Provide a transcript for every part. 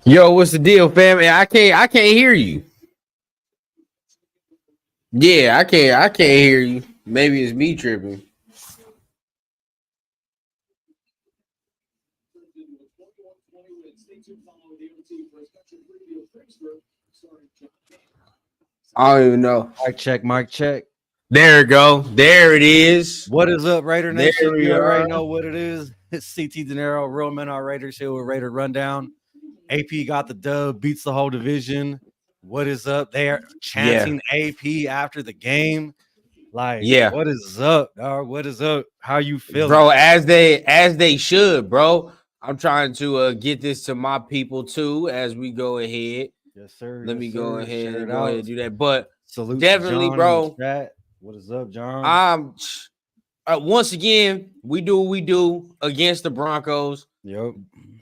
Yo, what's the deal, fam? I can't hear you. Yeah, I can't hear you. Maybe it's me tripping. I don't even know. Mic check, mic check. There it go. There it is. What is up, Raider There Nation? we You are. already know what it is. It's CT Dinero, Real Men Are Raiders here with Raider Rundown. AP got the dub, beats the whole division. What is up? They are chanting AP after the game. Like, Yeah. what is up, dog? What is up? How you feeling? Bro, as they should, bro. I'm trying to get this to my people too as we go ahead. Yes, sir. Let yes, me sir. go ahead Share and it go ahead out. and do that. But Salute definitely, to John bro. in the chat. What is up, John? Once again, we do what we do against the Broncos. Yep.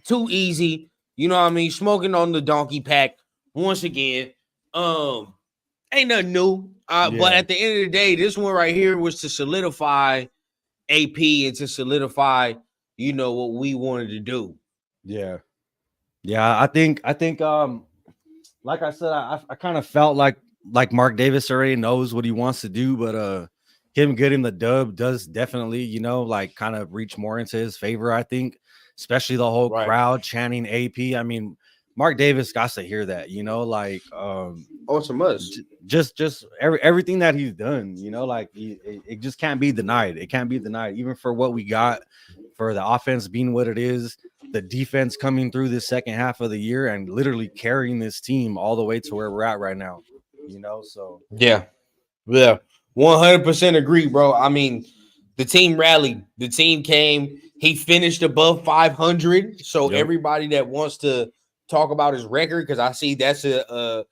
Too easy. You know what I mean? Smoking on the donkey pack once again. Ain't nothing new. But Yeah. at the end of the day, this one right here was to solidify AP and to solidify, what we wanted to do. Yeah. Yeah. I think like I said, I kind of felt like Mark Davis already knows what he wants to do, but him getting the dub does definitely, like kind of reach more into his favor, I think, especially the whole Right. crowd chanting AP. I mean, Mark Davis got to hear that, like It's a must. just everything that he's done, like it just can't be denied. It can't be denied, even for what we got, for the offense being what it is, the defense coming through this second half of the year and literally carrying this team all the way to where we're at right now. So Yeah. 100% agree, bro. I mean, the team rallied. The team came. He finished above 500. So Yep. everybody that wants to talk about his record, because I see that's a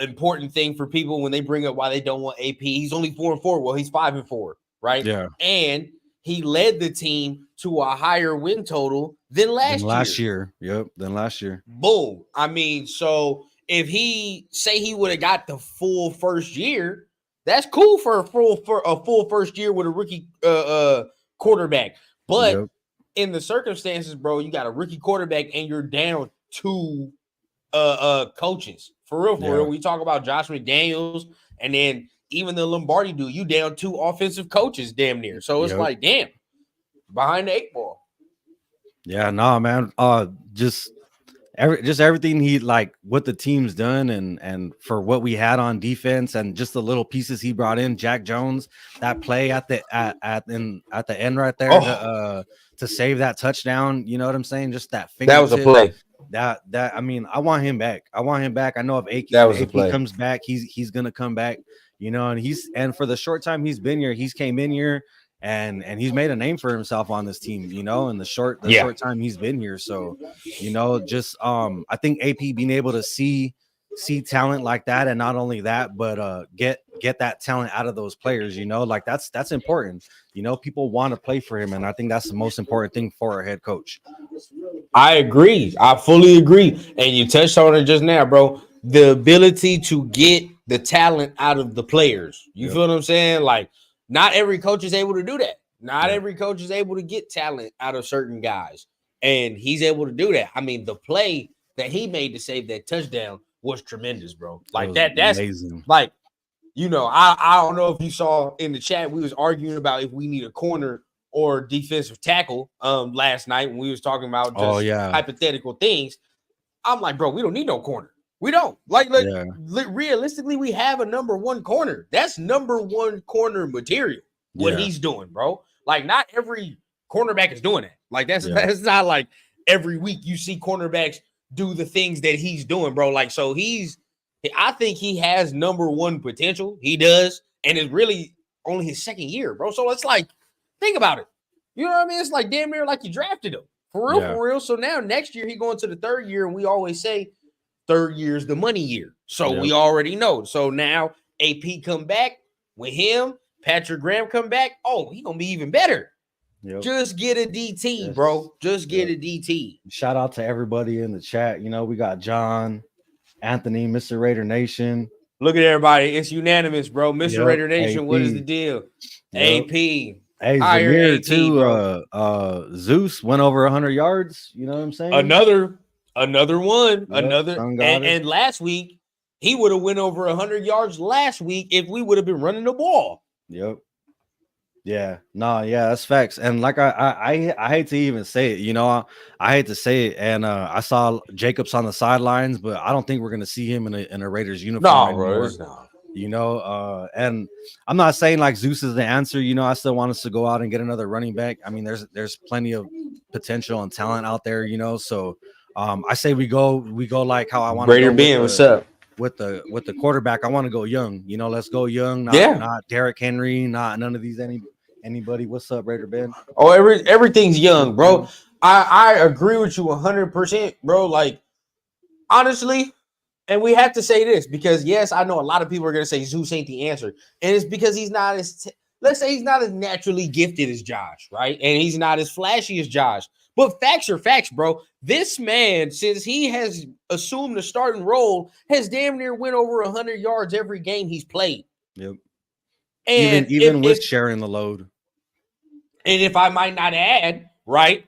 important thing for people when they bring up why they don't want AP. He's only 4-4. Well, he's 5-4, right? Yeah. And he led the team to a higher win total than last year. Yep. Than last year. Boom. I mean, so if he would have got the full first year, that's cool for a full first year with a rookie quarterback. But Yep. in the circumstances, bro, you got a rookie quarterback and you're down two coaches. For real. We talk about Josh McDaniels and then even the Lombardi dude, you down two offensive coaches damn near. So it's like, damn, behind the 8 ball. Yeah, no, man. Just everything he, like, what the team's done and for what we had on defense and just the little pieces he brought in. Jack Jones, that play at the end right there to save that touchdown. You know what I'm saying? Just that That was a play. That I mean, I want him back. I know if AP comes back, he's gonna come back. And for the short time he's been here, he's came in here and he's made a name for himself on this team, in the short time he's been here. So, just I think AP being able to see talent like that, and not only that, but get that talent out of those players, like that's important. People want to play for him, and I think that's the most important thing for a head coach. I agree. I fully agree. And you touched on it just now, bro. The ability to get the talent out of the players. You feel what I'm saying? Like, not every coach is able to do that. Not every coach is able to get talent out of certain guys. And he's able to do that. I mean, the play that he made to save that touchdown was tremendous, bro. Like that's amazing. Like, I don't know if you saw in the chat, we was arguing about if we need a corner or defensive tackle last night when we was talking about just hypothetical things. I'm like, bro, we don't need no corner. We don't. Realistically, we have a number one corner. That's number one corner material. What he's doing, bro. Like, not every cornerback is doing that. Like, that's not like every week you see cornerbacks do the things that he's doing, bro. Like, so I think he has number one potential. He does. And it's really only his second year, bro. So it's like, think about it. You know what I mean? It's like damn near like you drafted him. For real. So now next year he going to the third year, and we always say third year is the money year. So we already know. So now AP come back with him, Patrick Graham come back. Oh, he gonna be even better. Just get a DT, bro. Just get a DT. Shout out to everybody in the chat. We got John, Anthony, Mr. Raider Nation. Look at everybody. It's unanimous, bro. Mr. Raider Nation, AP. What is the deal? AP. Hey, Zamir too. Zeus went over 100 yards. You know what I'm saying? Another one. And last week he would have went over 100 yards last week if we would have been running the ball. Yep. Yeah. No. Yeah. That's facts. And like I hate to even say it. You know, I hate to say it. And I saw Jacobs on the sidelines, but I don't think we're gonna see him in a Raiders uniform anymore. No. You know, and I'm not saying like Zeus is the answer. You know, I still want us to go out and get another running back. I mean, there's plenty of potential and talent out there. You know, so I say we go like how I want. Raider Ben, what's up? With the quarterback, I want to go young. You know, let's go young. Not Derrick Henry, not none of these anybody. What's up, Raider Ben? Oh, everything's young, bro. I agree with you 100%, bro. Like, honestly. And we have to say this because, yes, I know a lot of people are going to say Zeus ain't the answer. And it's because he's not let's say he's not as naturally gifted as Josh, right? And he's not as flashy as Josh. But facts are facts, bro. This man, since he has assumed the starting role, has damn near went over 100 yards every game he's played. Yep. And even with sharing the load. And if I might not add, right,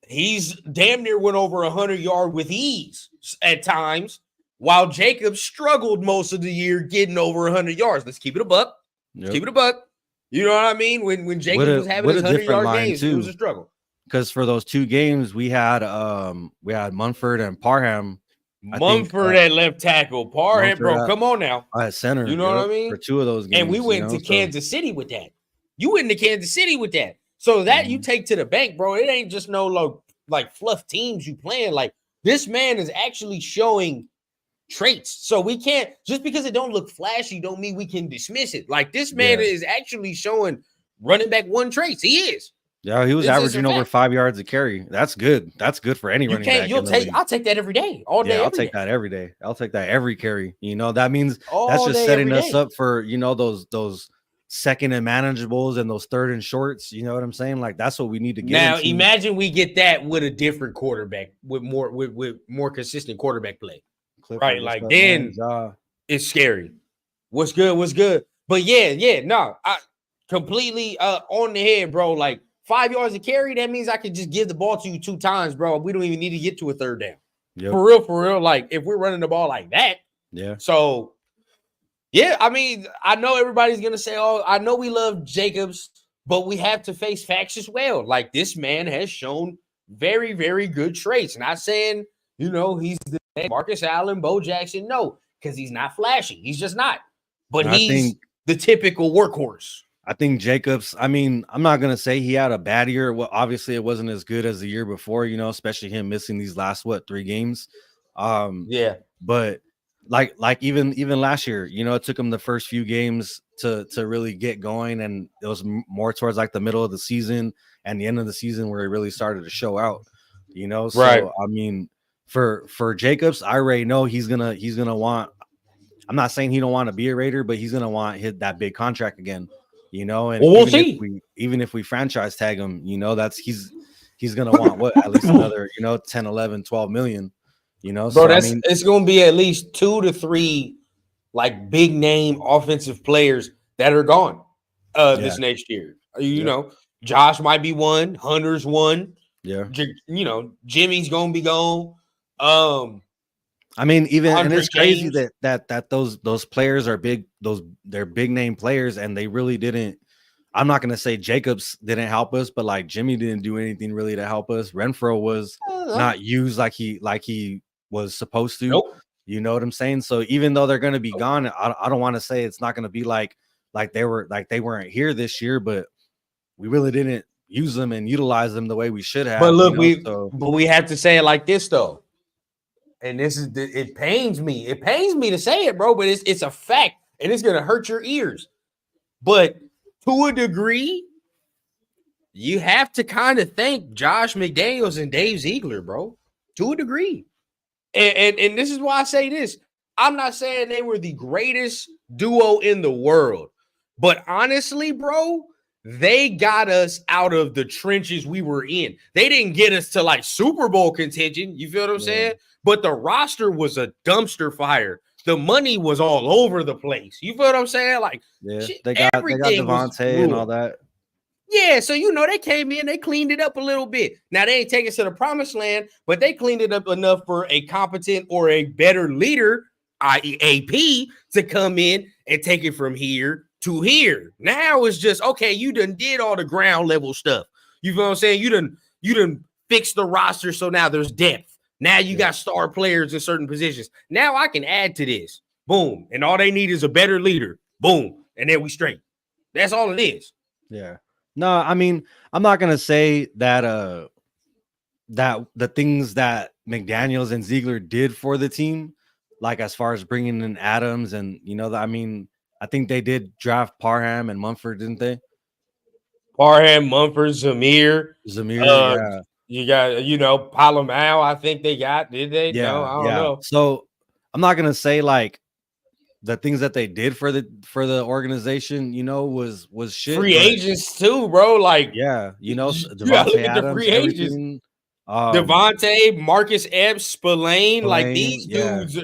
he's damn near went over 100 yards with ease at times. While Jacobs struggled most of the year getting over 100 yards. Let's keep it a buck. Yep. Keep it a buck. You know what I mean? When Jacobs was having his 100-yard games, it was a struggle. Because for those 2 games, we had Munford and Parham. Munford at left tackle. Parham, bro, come on now. At center. You know what I mean? For 2 of those games. And we went to Kansas City with that. You went to Kansas City with that. So that you take to the bank, bro. It ain't just no like fluff teams you playing. Like, this man is actually showing traits. So we can't, just because it don't look flashy don't mean we can dismiss it. Like, this man is actually showing running back 1 traits. He is. Yeah, he was averaging over 5 yards a carry. That's good. That's good for any running back. I'll take that every day. All day. Yeah, I'll take that every day. I'll take that every carry. You know, that means that's just setting us up for, you know, those second and manageables and those third and shorts. You know what I'm saying? Like, that's what we need to get now into. Imagine we get that with a different quarterback, with more consistent quarterback play. Right, like then it's scary. What's good? But I completely on the head, bro. Like, 5 yards of carry, that means I could just give the ball to you 2 times, bro. We don't even need to get to a 3rd down. Yep. For real. Like, if we're running the ball like that, So, I mean, I know everybody's gonna say, "Oh, I know we love Jacobs, but we have to face facts as well." Like, this man has shown very, very good traits. Not saying, you know, he's the Marcus Allen, Bo Jackson. No, because he's not flashy. He's just not. But he's the typical workhorse. I think Jacobs, I mean, I'm not going to say he had a bad year. Well, obviously it wasn't as good as the year before, you know, especially him missing these last, 3 games. But like even last year, you know, it took him the first few games to really get going. And it was more towards like the middle of the season and the end of the season where he really started to show out, you know? So, I mean, for Jacobs, I already know he's gonna want. I'm not saying he don't want to be a Raider, but he's gonna want that big contract again, you know. And we'll see. Even if we franchise tag him, you know, he's gonna want at least another, you know, 10, 11, 12 million, you know. Bro, so, it's gonna be at least 2 to 3 like big name offensive players that are gone this next year. You know, Josh might be one, Hunter's one. Yeah, you know, Jimmy's gonna be gone. I mean, even and it's crazy that those players are big. They're big name players, and they really didn't. I'm not gonna say Jacobs didn't help us, but like Jimmy didn't do anything really to help us. Renfro was not used like he was supposed to. Nope. You know what I'm saying? So even though they're gonna be gone, I don't want to say it's not gonna be like they weren't here this year, but we really didn't use them and utilize them the way we should have. But look, but we have to say it like this though. And this is it pains me. It pains me to say it, bro, but it's a fact and it's gonna hurt your ears. But to a degree, you have to kind of thank Josh McDaniels and Dave Ziegler, bro. To a degree. And this is why I say this. I'm not saying they were the greatest duo in the world, but honestly, bro, they got us out of the trenches we were in. They didn't get us to like Super Bowl contention. You feel what I'm saying? But the roster was a dumpster fire. The money was all over the place. You feel what I'm saying? Like, they got Devontae and all that. Yeah, so they came in, they cleaned it up a little bit. Now they ain't taking us to the promised land, but they cleaned it up enough for a competent or a better leader, i.e. AP, to come in and take it from here to here. Now it's just okay, you done did all the ground level stuff. You know what I'm saying? You done fixed the roster, so now there's depth. Now you got star players in certain positions. Now I can add to this. Boom. And all they need is a better leader. Boom. And then we straight. That's all it is. Yeah. No, I mean, I'm not gonna say that that the things that McDaniels and Ziegler did for the team, like as far as bringing in Adams and I mean, I think they did draft Parham and Mumford, didn't they? Parham, Mumford, Zamir. Yeah. You got Palomau. I think they got. Did they? Yeah, no, I don't know. So I'm not gonna say like the things that they did for the organization, was shit. Free agents too, bro. Like, Devontae Adams, free agents. Devontae, Marcus Epps, Spillane, like these dudes.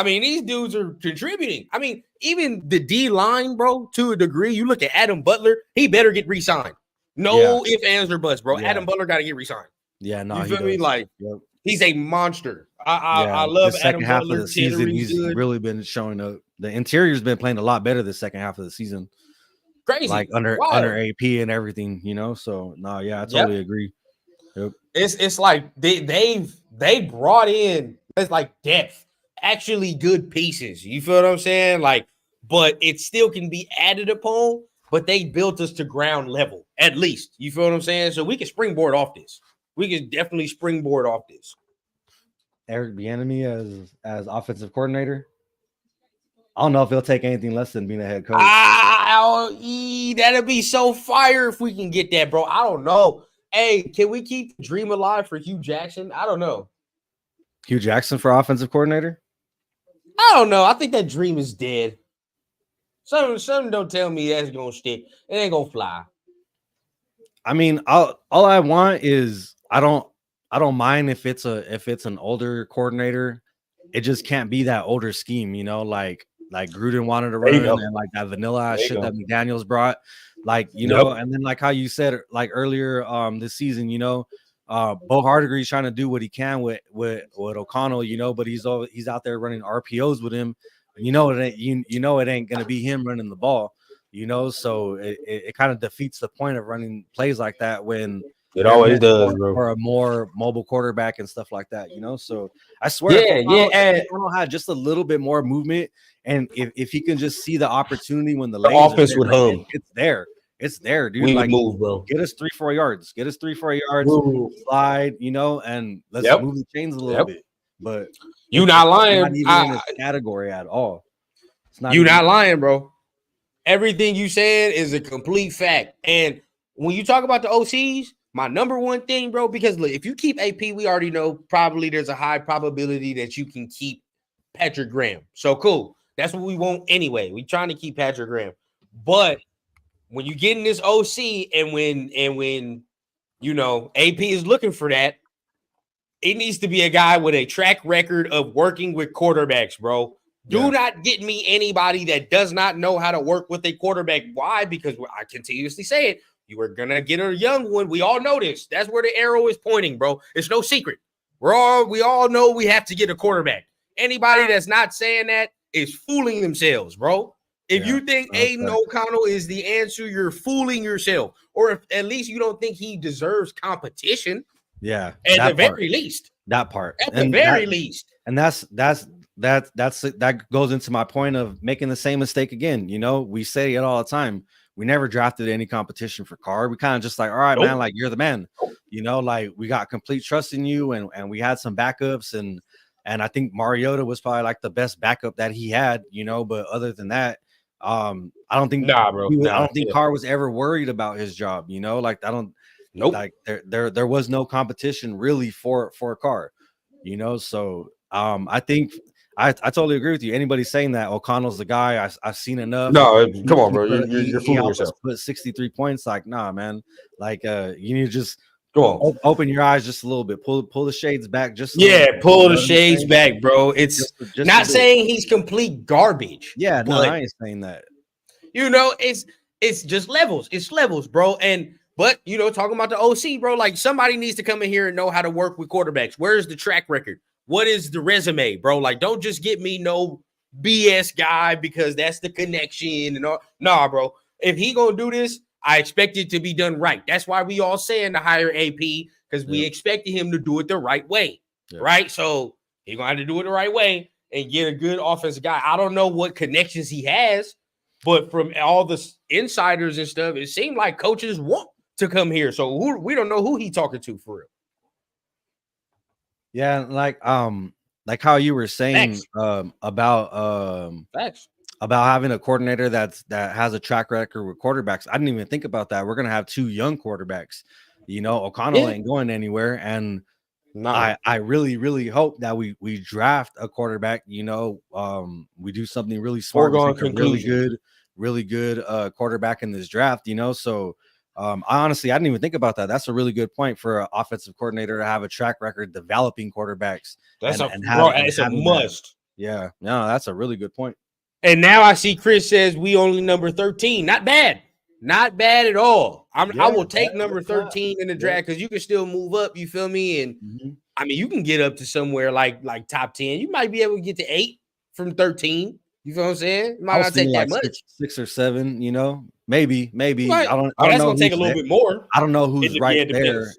These dudes are contributing. I mean, even the D line, bro, to a degree. You look at Adam Butler, he better get re-signed. No ifs, ands, or buts, bro. Yeah. Adam Butler got to get re-signed. Yeah, no, you feel me? Like, he's a monster. I love the Adam half Butler. Of the season, he's really been showing up. The interior's been playing a lot better the second half of the season. Crazy, like under AP and everything, So no, I totally agree. Yep. It's like they brought in like depth, actually good pieces. You feel what I'm saying? Like, but it still can be added upon. But they built us to ground level, at least. You feel what I'm saying? So we can springboard off this. We can definitely springboard off this. Eric Bieniemy as offensive coordinator. I don't know if he'll take anything less than being a head coach. That'd be so fire if we can get that, bro. I don't know. Hey, can we keep the dream alive for Hugh Jackson? I don't know. Hugh Jackson for offensive coordinator? I don't know. I think that dream is dead. Something don't tell me that's gonna stick. It ain't gonna fly. I mean, all I want is I don't mind if it's an older coordinator. It just can't be that older scheme, like Gruden wanted to run and like that vanilla shit that McDaniels brought. Like, and then like how you said like earlier this season, Bo Hardegree trying to do what he can with O'Connell, but he's out there running RPOs with him. It ain't gonna be him running the ball, so it kind of defeats the point of running plays like that when it always does, bro. For a more mobile quarterback and stuff like that, So I swear, and O'Connell had just a little bit more movement, and if he can just see the opportunity when the offense would hum, it's there, dude. We like move, bro. Get us 3-4 yards, slide, and let's move the chains a little bit. But you not lying. Not even in this category at all. You not lying, bro. Everything you said is a complete fact. And when you talk about the OCs, my number one thing, bro, because look, if you keep AP, we already know probably there's a high probability that you can keep Patrick Graham. So cool. That's what we want anyway. We trying to keep Patrick Graham. But when you get in this OC and when AP is looking for that, it needs to be a guy with a track record of working with quarterbacks, bro. Do not get me anybody that does not know how to work with a quarterback. Why? Because I continuously say it. You are going to get a young one. We all know this. That's where the arrow is pointing, bro. It's no secret. We all know we have to get a quarterback. Anybody that's not saying that is fooling themselves, bro. If you think Aiden O'Connell is the answer, you're fooling yourself. Or if at least you don't think he deserves competition. Yeah. At the very least. That part. At the very least. And that goes into my point of making the same mistake again. We say it all the time. We never drafted any competition for Carr. We kind of just like, all right, man, like you're the man. Like we got complete trust in you, and we had some backups, and I think Mariota was probably like the best backup that he had. But other than that, I don't think I don't think Carr was ever worried about his job. Like I don't. Nope. Like there was no competition really for Carr. So I think. I totally agree with you. Anybody saying that O'Connell's the guy, I've seen enough. No, come on, bro. You're fooling yourself. Put 63 points. Like, nah, man. Like, you need to just go on. Open your eyes just a little bit. Pull the shades back. Pull the shades back, bro. It's just not saying he's complete garbage. Yeah, no, I ain't saying that. It's just levels. It's levels, bro. And But, talking about the OC, bro, like somebody needs to come in here and know how to work with quarterbacks. Where's the track record? What is the resume, bro? Like, don't just get me no BS guy because that's the connection and all. Nah, bro. If he gonna do this, I expect it to be done right. That's why we all saying to hire AP, because we expected him to do it the right way, right? So he's gonna have to do it the right way and get a good offensive guy. I don't know what connections he has, but from all the insiders and stuff, it seemed like coaches want to come here. So we don't know who he talking to for real. Yeah, like how you were saying about having a coordinator that has a track record with quarterbacks. I didn't even think about that. We're gonna have 2 young quarterbacks. O'Connell ain't going anywhere, and I really, really hope that we draft a quarterback. We do something really smart, really good quarterback in this draft. So. I honestly, I didn't even think about that. That's a really good point for an offensive coordinator to have a track record developing quarterbacks. It's a must. Yeah, no, that's a really good point. And now I see Chris says we only number 13. Not bad. Not bad at all. I will take number 13 in the draft because you can still move up. You feel me? And I mean, you can get up to somewhere like top 10. You might be able to get to 8 from 13. You feel what I'm saying? It might not take that much. 6 or 7, maybe. Right. I don't that's know. Gonna take a little bit more. I don't know who's right there.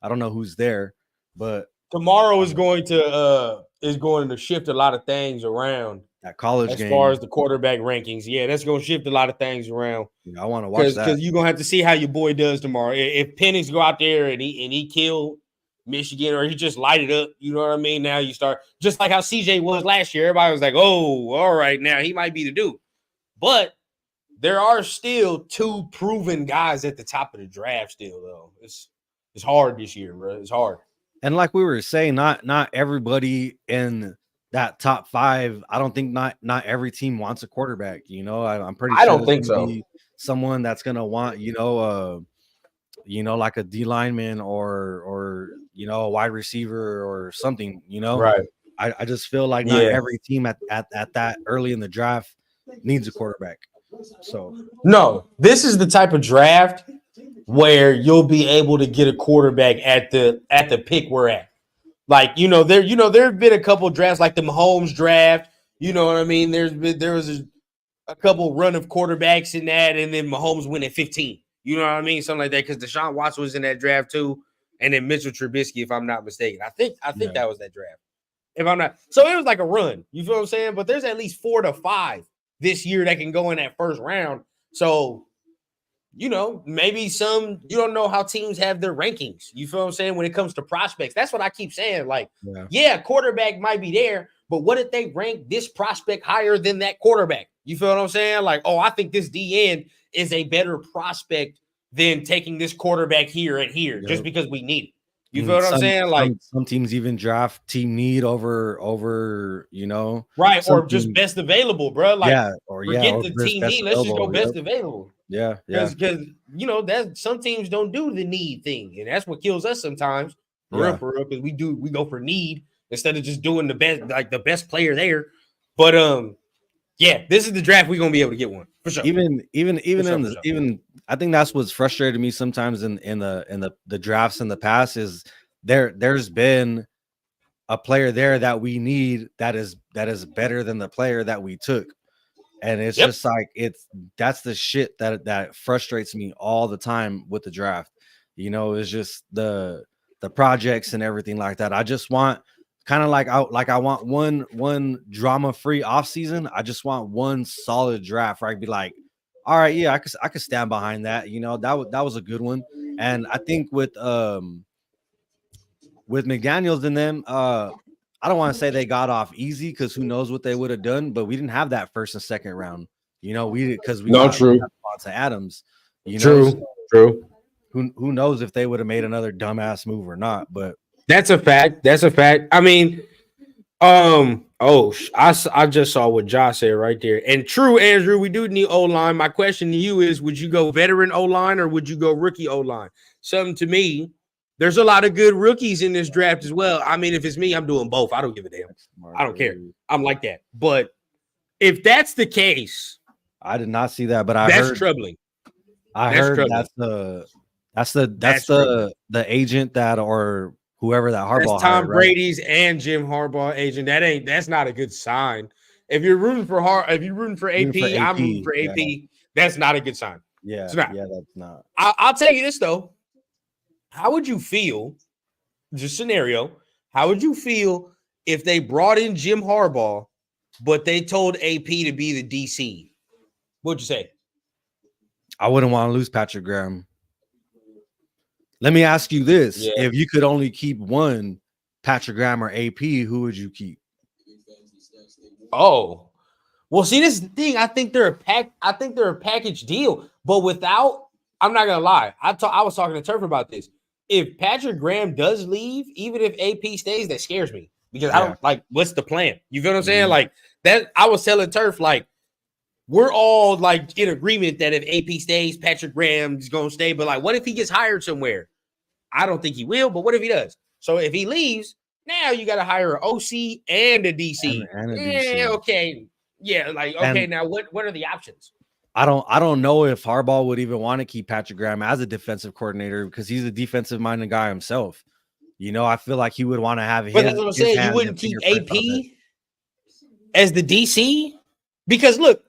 I don't know who's there, but tomorrow is going to shift a lot of things around that college as game. Far as the quarterback rankings. Yeah, that's going to shift a lot of things around. I want to watch that because you're gonna have to see how your boy does tomorrow. If Penix go out there and he kill Michigan or he just light it up, you know what I mean? Now you start just like how CJ was last year. Everybody was like, "Oh, all right, now he might be the dude," but there are still 2 proven guys at the top of the draft. Still, though, it's hard this year, bro. It's hard. And like we were saying, not everybody in that top 5. I don't think not every team wants a quarterback. I'm pretty sure I don't think so. Someone that's gonna want, like a D lineman or a wide receiver or something. Right. I just feel like not every team at that early in the draft needs a quarterback. So no, this is the type of draft where you'll be able to get a quarterback at the pick we're at. Like, there have been a couple drafts like the Mahomes draft. You know what I mean? There was a couple run of quarterbacks in that, and then Mahomes went at 15. You know what I mean? Something like that, because Deshaun Watson was in that draft too, and then Mitchell Trubisky, if I'm not mistaken. I think that was that draft. If I'm not, so it was like a run. You feel what I'm saying? But there's at least 4 to 5 this year that can go in that first round. So, maybe you don't know how teams have their rankings. You feel what I'm saying? When it comes to prospects, that's what I keep saying. Like, quarterback might be there, but what if they rank this prospect higher than that quarterback? You feel what I'm saying? Like, I think this DN is a better prospect than taking this quarterback here and here just because we need it. You feel what I'm saying? Like some teams even draft team need over, right, or just best available, bro. Like, forget the team need. Let's just go best available. Yeah, because that some teams don't do the need thing, and that's what kills us sometimes. For real, because we go for need instead of just doing the best player there. But this is the draft we're gonna be able to get one for sure. Even I think that's what's frustrated me sometimes in the drafts in the past is there's been a player there that we need that is better than the player that we took. And it's just like that's the shit that frustrates me all the time with the draft. It's just the projects and everything like that. I just want kind of like I want one drama-free offseason. I just want one solid draft where I could be like, all right, yeah, I could stand behind that. That was a good one. And I think with McDaniels and them, I don't want to say they got off easy because who knows what they would have done, but we didn't have that first and second round. We got true to Adams. True. Who knows if they would have made another dumbass move or not? But that's a fact. I mean, I just saw what Josh said right there. And true, Andrew, we do need O-line. My question to you is, would you go veteran O-line or would you go rookie O-line? Something to me, there's a lot of good rookies in this draft as well. I mean, if it's me, I'm doing both. I don't give a damn. I don't care. I'm like that. But if that's the case, I did not see that, but that's troubling. I heard that's That's the agent that or whoever that Harbaugh. That's Tom Brady's and Jim Harbaugh agent. That's not a good sign. If you're rooting for AP, I'm rooting for AP. Yeah. That's not a good sign. Yeah, that's not. I'll tell you this though. How would you feel? Just scenario. How would you feel if they brought in Jim Harbaugh, but they told AP to be the DC? What'd you say? I wouldn't want to lose Patrick Graham. Let me ask you this. Yeah. If you could only keep one, Patrick Graham or AP, who would you keep? Oh, well, see, this is the thing. I think they're a package deal, but without, I'm not gonna lie. I was talking to Turf about this. If Patrick Graham does leave, even if AP stays, that scares me because I don't like what's the plan? You feel what I'm saying? Like that, I was telling Turf, like, we're all like in agreement that if AP stays, Patrick Graham's gonna stay. But like, what if he gets hired somewhere? I don't think he will, but what if he does? So if he leaves, now you got to hire an OC and a DC. And a DC. Yeah, okay. Yeah, like okay. And now what are the options? I don't know if Harbaugh would even want to keep Patrick Graham as a defensive coordinator because he's a defensive minded guy himself. You know, I feel like he would want to have. But that's what I'm saying. You wouldn't keep AP as the DC because look,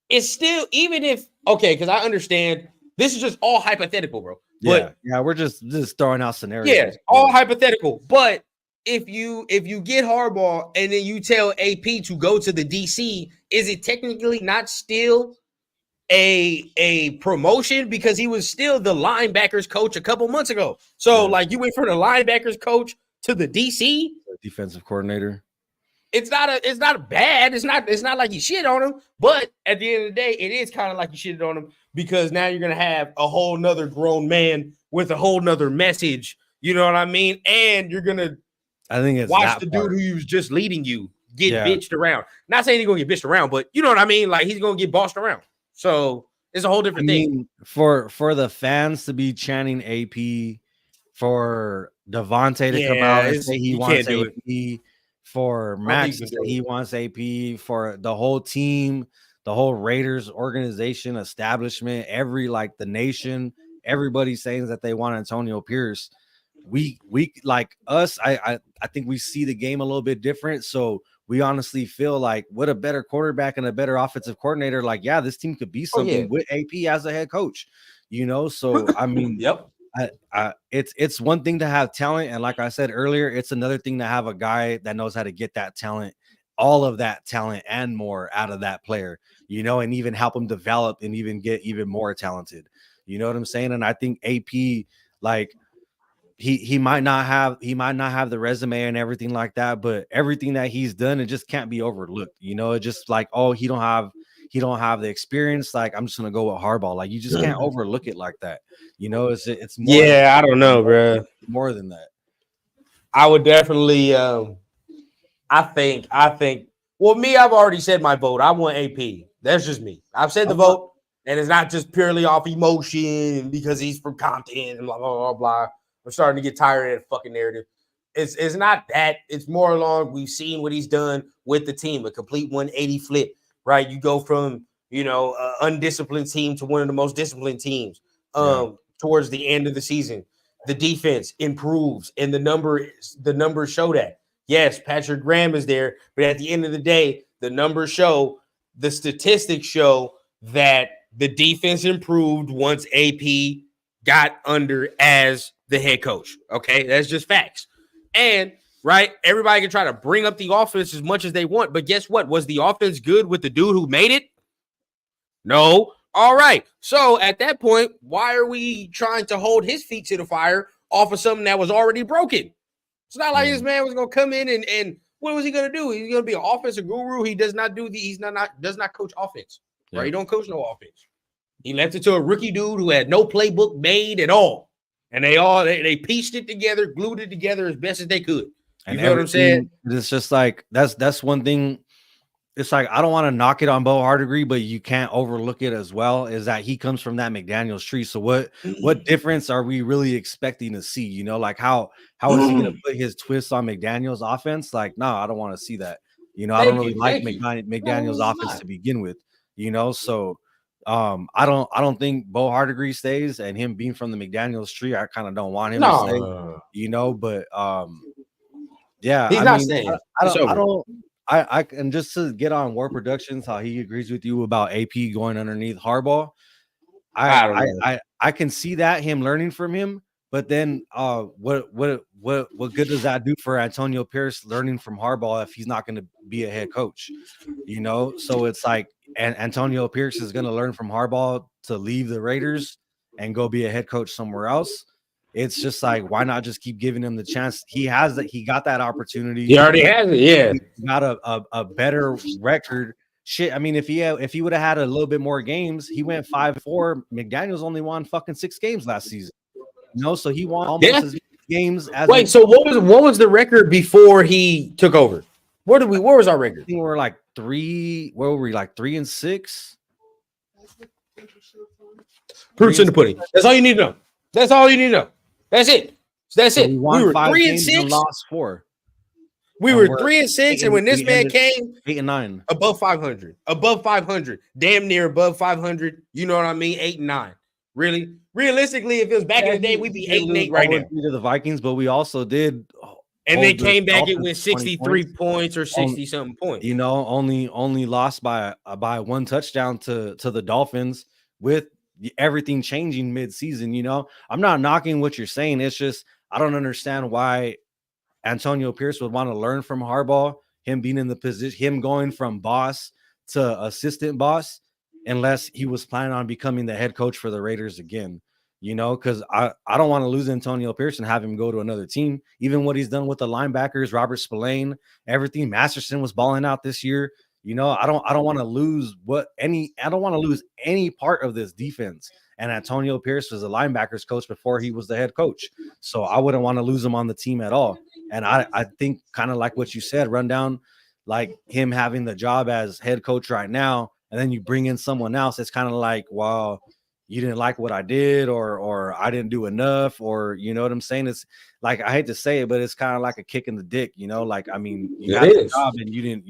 it's still even if because I understand this is just all hypothetical, bro. But we're just throwing out scenarios. Yeah, all hypothetical. But if you get Harbaugh and then you tell AP to go to the DC, is it technically not still a promotion because he was still the linebackers coach a couple months ago? So like you went from the linebackers coach to the DC defensive coordinator. It's not bad. It's not like you shit on him, but at the end of the day, it is kind of like you shitted on him because now you're gonna have a whole nother grown man with a whole nother message. You know what I mean? And you're gonna, I think it's watch the dude who was just leading you get bitched around. Not saying he's gonna get bitched around, but you know what I mean? Like he's gonna get bossed around. So it's a whole different thing. For the fans to be chanting AP, for Devontae to come out and say he wants AP. For Max, he wants AP. For the whole team, the whole Raiders organization, establishment, the nation, everybody saying that they want Antonio Pierce. We like us. I think we see the game a little bit different. So we honestly feel like what a better quarterback and a better offensive coordinator. Like, this team could be something with AP as a head coach. You know, so I mean, yep. It's one thing to have talent, and like I said earlier, it's another thing to have a guy that knows how to get that talent, all of that talent and more out of that player, you know, and even help him develop and even get even more talented. You know what I'm saying? And I think AP, like he might not have the resume and everything like that, but everything that he's done, it just can't be overlooked. You know, it's just like, he don't have the experience. Like, I'm just gonna go with Harbaugh. Like, you just can't overlook it like that. You know, it's more. Yeah, I don't know, bro. More than that, I would definitely. I think. Well, me, I've already said my vote. I want AP. That's just me. I've said the vote, and it's not just purely off emotion because he's from Compton and blah blah blah blah. I'm starting to get tired of that fucking narrative. It's not that. It's more along we've seen what he's done with the team, a complete 180 flip. Right, you go from an undisciplined team to one of the most disciplined teams. Towards the end of the season, the defense improves, and the numbers show that. Yes, Patrick Graham is there, but at the end of the day, the numbers show, the statistics show that the defense improved once AP got under as the head coach. Okay, that's just facts. And right, everybody can try to bring up the offense as much as they want, but guess what? Was the offense good with the dude who made it? No. All right. So at that point, why are we trying to hold his feet to the fire off of something that was already broken? It's not like this man was going to come in and what was he going to do? He's going to be an offensive guru. He does not does not coach offense. Right? He don't coach no offense. He left it to a rookie dude who had no playbook made at all. And they pieced it together, glued it together as best as they could. You know what I'm saying? It's just like that's one thing. It's like, I don't want to knock it on Bo Hardegree, but you can't overlook it as well, is that he comes from that McDaniels tree. So what difference are we really expecting to see? You know, like how is he going to put his twist on McDaniels offense? Like, no, I don't want to see that. You know, I don't really like McDaniels offense to begin with, you know? So I don't think Bo Hardegree stays, and him being from the McDaniels tree, I kind of don't want him to stay, you know. But yeah, he's not staying. I and just to get on War Productions, how he agrees with you about AP going underneath Harbaugh. I can see that him learning from him, but then what good does that do for Antonio Pierce learning from Harbaugh if he's not going to be a head coach? You know, so it's like Antonio Pierce is going to learn from Harbaugh to leave the Raiders and go be a head coach somewhere else. It's just like, why not just keep giving him the chance? He got that opportunity. He already has it. Yeah, he got a better record. Shit, I mean, if he would have had a little bit more games, he went 5-4. McDaniels only won fucking 6 games last season. You know, so he won almost as many games as. Wait, so what was the record before he took over? Where was our record? I think we were like 3. Where were we? Like 3-6. Proofs in the pudding. That's all you need to know. That's all you need to know. That's it. That's it. We were 3-6 and lost 4. We were 3-6, and when this man came, 8-9, above 500, damn near above 500. You know what I mean? 8-9. Really, realistically, if it was back in the day, we'd be 8-8 right now. To the Vikings, but we also did, and they came back and went 63 points or 60 something points. You know, only lost by 1 touchdown to the Dolphins with everything changing mid-season. You know, I'm not knocking what you're saying. It's just I don't understand why Antonio Pierce would want to learn from Harbaugh, him being in the position, him going from boss to assistant boss, unless he was planning on becoming the head coach for the Raiders again. You know, because I don't want to lose Antonio Pierce and have him go to another team. Even what he's done with the linebackers, Robert Spillane, everything. Masterson was balling out this year. You know, I don't want to lose any part of this defense. And Antonio Pierce was a linebackers coach before he was the head coach. So I wouldn't want to lose him on the team at all. And I think kind of like what you said, Rundown, like him having the job as head coach right now, and then you bring in someone else. It's kind of like, well, you didn't like what I did, or I didn't do enough, or you know what I'm saying? It's like, I hate to say it, but it's kind of like a kick in the dick, you know? Like, I mean, you got the job and you didn't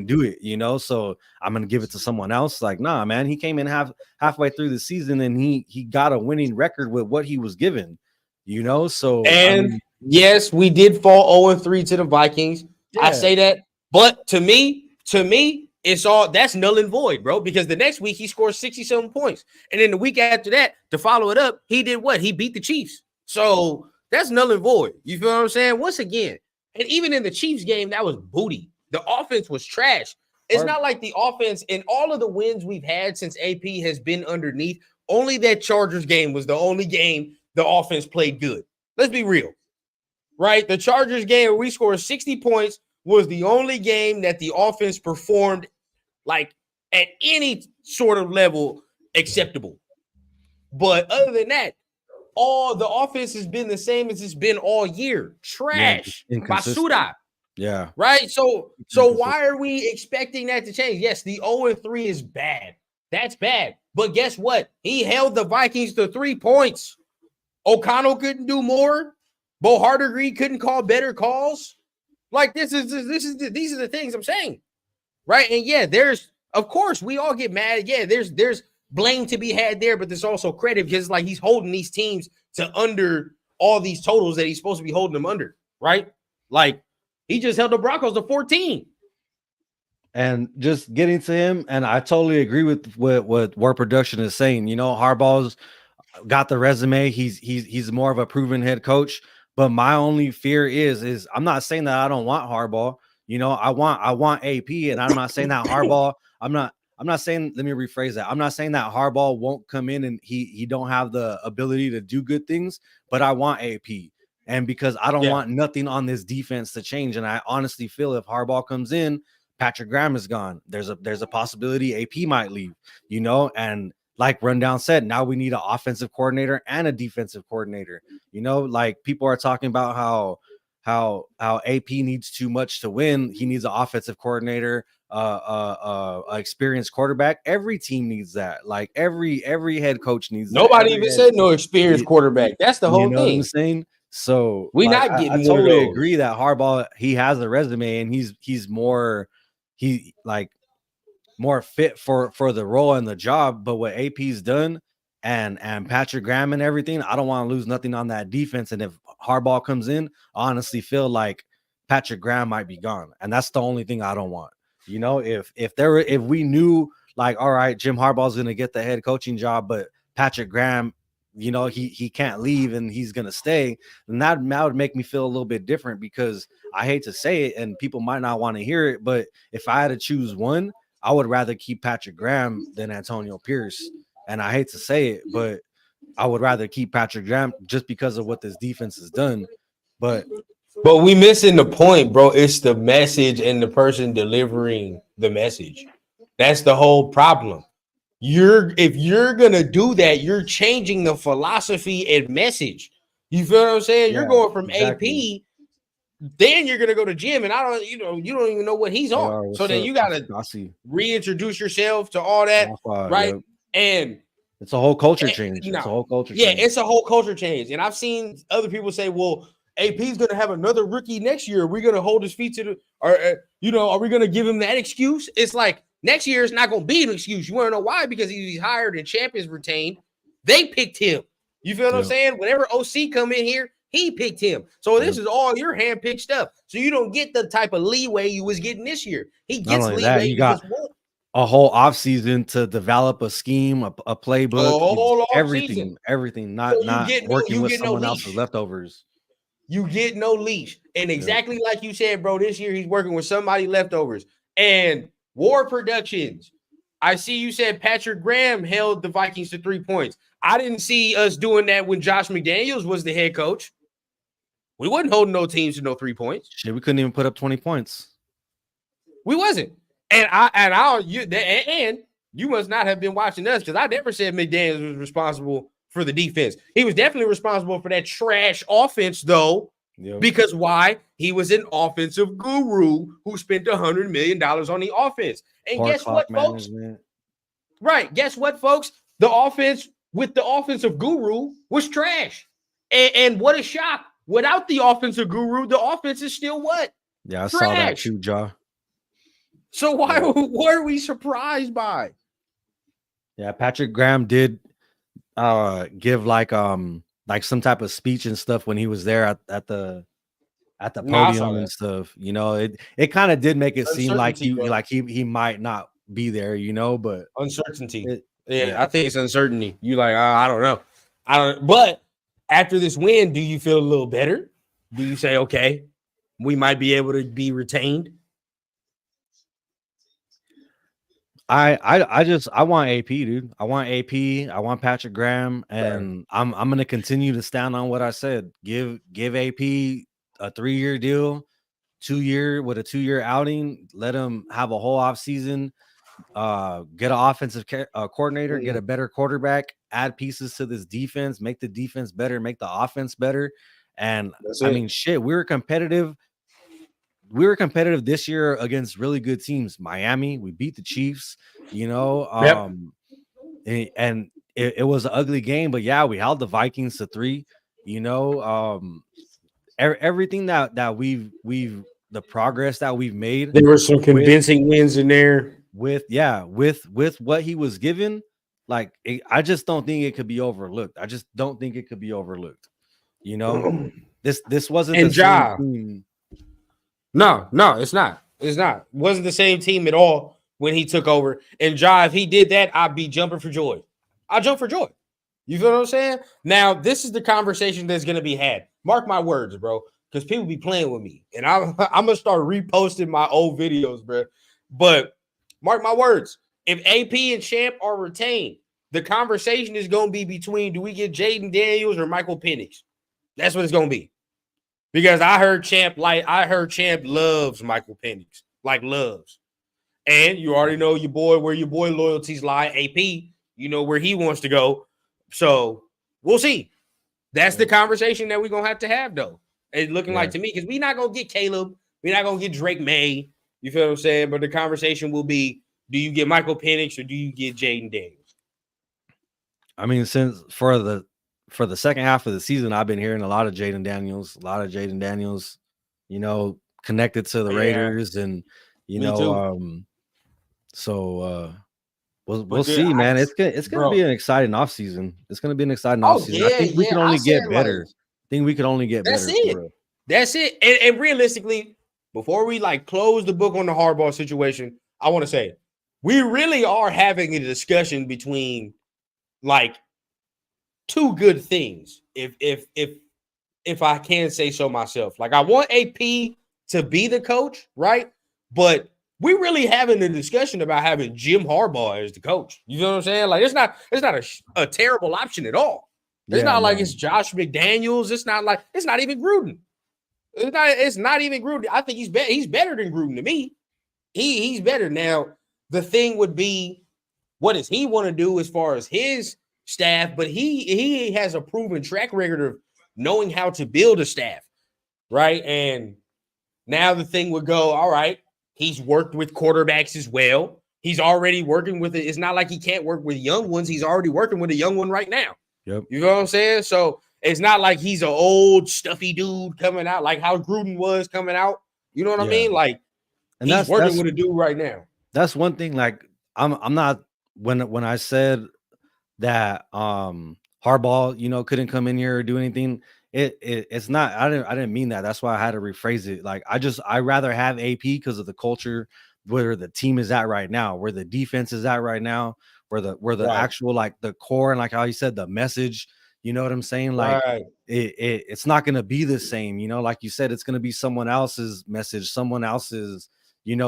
do it, you know? So I'm gonna give it to someone else. Like, nah, man, he came in halfway through the season and he got a winning record with what he was given, you know? So yes, we did fall 0-3 to the Vikings. Yeah. I say that, but to me, it's all that's null and void, bro, because the next week he scored 67 points. And then the week after that, to follow it up, he did what? He beat the Chiefs. So that's null and void. You feel what I'm saying? Once again, and even in the Chiefs game, that was booty. The offense was trash. It's not like the offense in all of the wins we've had since AP has been underneath. Only that Chargers game was the only game the offense played good. Let's be real, right? The Chargers game where we scored 60 points was the only game that the offense performed like at any sort of level acceptable. But other than that, all the offense has been the same as it's been all year. Trash. Basura. Yeah. Right? So why are we expecting that to change? Yes, the 0-3 is bad. That's bad. But guess what? He held the Vikings to 3 points. O'Connell couldn't do more. Bo Hardegree couldn't call better calls. Like these are the things I'm saying. Right. And yeah, of course we all get mad. Yeah, there's blame to be had there, but there's also credit because like he's holding these teams to under all these totals that he's supposed to be holding them under. Right. Like he just held the Broncos to 14. And just getting to him, and I totally agree with what War Production is saying. You know, Harbaugh's got the resume. He's more of a proven head coach. But my only fear is I'm not saying that I don't want Harbaugh. You know, I want AP, and I'm not saying that Harbaugh. I'm not saying. Let me rephrase that. I'm not saying that Harbaugh won't come in and he don't have the ability to do good things. But I want AP, and because I don't want nothing on this defense to change. And I honestly feel if Harbaugh comes in, Patrick Graham is gone. There's a possibility AP might leave. You know, and like Rundown said, now we need an offensive coordinator and a defensive coordinator. You know, like people are talking about how AP needs too much to win. He needs an offensive coordinator, experienced quarterback. Every team needs that. Like every head coach needs that. Nobody even said no experienced quarterback. That's the whole thing. What I'm saying? So we're not getting. I totally agree that Harbaugh, he has a resume and he's more like more fit for the role and the job. But what AP's done and Patrick Graham and everything, I don't want to lose nothing on that defense. And if Harbaugh comes in, I honestly feel like Patrick Graham might be gone, and that's the only thing I don't want. You know, if we knew like, all right, Jim Harbaugh's going to get the head coaching job, but Patrick Graham, you know, he can't leave and he's going to stay, then that would make me feel a little bit different, because I hate to say it and people might not want to hear it, but if I had to choose one, I would rather keep Patrick Graham than Antonio Pierce. And I hate to say it, but I would rather keep Patrick Graham just because of what this defense has done. But we missing the point, bro. It's the message and the person delivering the message. That's the whole problem. If you're gonna do that, you're changing the philosophy and message. You feel what I'm saying? You're going from exactly. AP, then you're gonna go to Jim, and you don't even know what he's on. So then you gotta reintroduce yourself to all that, right? Yep. And it's a whole culture change. It's a whole culture change. It's a whole culture change. And I've seen other people say, well, AP's going to have another rookie next year. We're going to hold his feet to the, or, are we going to give him that excuse? It's like next year is not going to be an excuse. You want to know why? Because he's hired and Champ is retained. They picked him. You feel what I'm saying? Whenever OC come in here, he picked him. So this is all your hand-picked stuff. So you don't get the type of leeway you was getting this year. He gets leeway. You got a whole offseason to develop a scheme, a playbook, everything. Not working with someone else's leftovers. You get no leash. And exactly like you said, bro, this year he's working with somebody leftovers. And War Productions, I see you said Patrick Graham held the Vikings to 3 points. I didn't see us doing that when Josh McDaniels was the head coach. We wasn't holding no teams to no 3 points. Shit, we couldn't even put up 20 points. We wasn't. And you must not have been watching us, because I never said McDaniels was responsible for the defense. He was definitely responsible for that trash offense, though. Yep. Because why? He was an offensive guru who spent $100 million on the offense. And guess what, folks? Right. Guess what, folks? The offense with the offensive guru was trash. And what a shock. Without the offensive guru, the offense is still what? Yeah, I saw that too, Ja. So what are we surprised by? Yeah, Patrick Graham did give like some type of speech and stuff when he was there at the podium and stuff. You know, it kind of did make it seem like he might not be there, you know, but uncertainty. I think it's uncertainty. You like, I don't know. But after this win, do you feel a little better? Do you say, okay, we might be able to be retained? I want AP, dude. I want AP. I want Patrick Graham, and I'm gonna continue to stand on what I said. Give AP a 3-year deal, 2-year with a 2-year outing. Let him have a whole off season. Get an offensive coordinator, get a better quarterback, add pieces to this defense, make the defense better, make the offense better. And I mean, shit, we were competitive this year against really good teams. Miami, we beat the Chiefs, you know, and it was an ugly game, but yeah, we held the Vikings to 3, you know, everything that we've the progress that we've made. There were some convincing wins in there with what he was given. Like, I just don't think it could be overlooked. You know, this wasn't the same team. No, it's not. It's not. Wasn't the same team at all when he took over. And Ja, if he did that, I'd be jumping for joy. I'll jump for joy. You feel what I'm saying? Now, this is the conversation that's going to be had. Mark my words, bro, because people be playing with me. And I'm going to start reposting my old videos, bro. But mark my words. If AP and Champ are retained, the conversation is going to be between, do we get Jaden Daniels or Michael Penix? That's what it's going to be. Because I heard Champ loves Michael Penix, like loves. And you already know where your boy loyalties lie. AP, you know where he wants to go. So we'll see. That's the conversation that we're going to have, though. It's looking like to me, because we're not going to get Caleb. We're not going to get Drake May. You feel what I'm saying? But the conversation will be, do you get Michael Penix or do you get Jaden Daniels? I mean, since for the second half of the season, I've been hearing a lot of Jaden Daniels, you know, connected to the Raiders, and you know, So we'll see, man. It's gonna be an exciting offseason. It's gonna be an exciting offseason. Yeah, I think we can only get better. Like, I think we could only get better. That's it. And realistically, before we like close the book on the Harbaugh situation, I want to say we really are having a discussion between like two good things. If I can say so myself, like I want AP to be the coach, right? But we really having a discussion about having Jim Harbaugh as the coach. You know what I'm saying? Like it's not a terrible option at all. It's not like it's Josh McDaniels. It's not even Gruden. It's not even Gruden. I think he's better than Gruden to me. He's better. Now, the thing would be, what does he want to do as far as his staff? But he has a proven track record of knowing how to build a staff, right? And now the thing would go, all right, he's worked with quarterbacks as well. He's already working with it. It's not like he can't work with young ones. He's already working with a young one right now. Yep. You know what I'm saying? So it's not like he's an old stuffy dude coming out like how Gruden was coming out. You know what I mean? Like, and he's working with a dude right now. That's one thing. Like, I'm not when I said that Harbaugh, couldn't come in here or do anything. It's not. I didn't mean that. That's why I had to rephrase it. Like, I rather have AP because of the culture, where the team is at right now, where the defense is at right now, where the actual like the core and like how you said the message. You know what I'm saying? Like it's not going to be the same, like you said, it's going to be someone else's message, someone else's,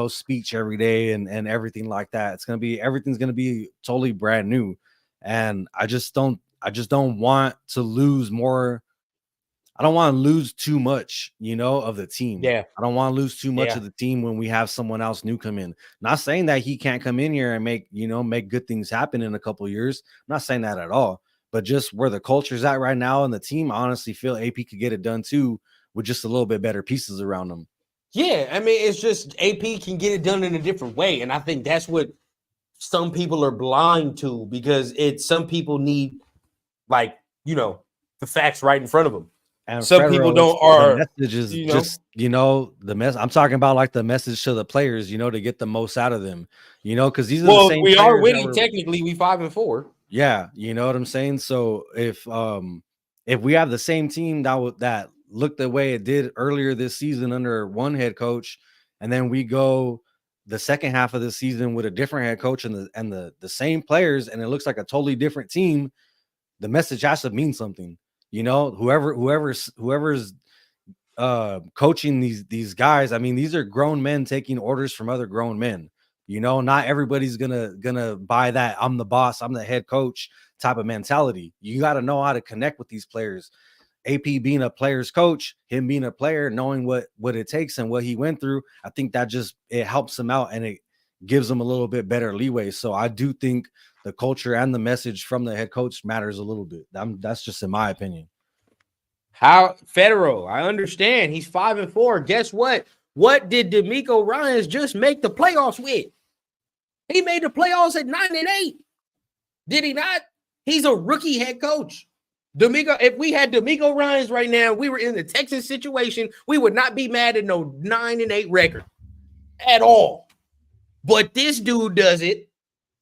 speech every day and everything like that. Everything's going to be totally brand new. And I just don't want to lose more. I don't want to lose too much, of the team. Yeah. I don't want to lose too much of the team when we have someone else new come in. Not saying that he can't come in here and make good things happen in a couple of years. I'm not saying that at all. But just where the culture's at right now and the team, I honestly feel AP could get it done too with just a little bit better pieces around them. Yeah, I mean, it's just AP can get it done in a different way. And I think that's what some people are blind to, because some people need, like, the facts right in front of them. And some people don't the messages just, the mess. I'm talking about like the message to the players, to get the most out of them, because these are the same. We are winning technically. We 5-4. Yeah, you know what I'm saying? So if we have the same team that looked the way it did earlier this season under one head coach, and then we go the second half of the season with a different head coach and the same players, and it looks like a totally different team, the message has to mean something. Whoever's coaching these guys, I mean, these are grown men taking orders from other grown men. Not everybody's gonna buy that I'm the boss, I'm the head coach type of mentality. You got to know how to connect with these players. AP being a player's coach, him being a player, knowing what it takes and what he went through, I think that it helps him out and it gives him a little bit better leeway. So I do think the culture and the message from the head coach matters a little bit. That's just in my opinion. How Federal, I understand he's 5-4. Guess what? What did DeMeco Ryans just make the playoffs with? He made the playoffs at 9-8. Did he not? He's a rookie head coach. If we had DeMeco Ryans right now, we were in the Texas situation, we would not be mad at no 9-8 record at all. But this dude does it,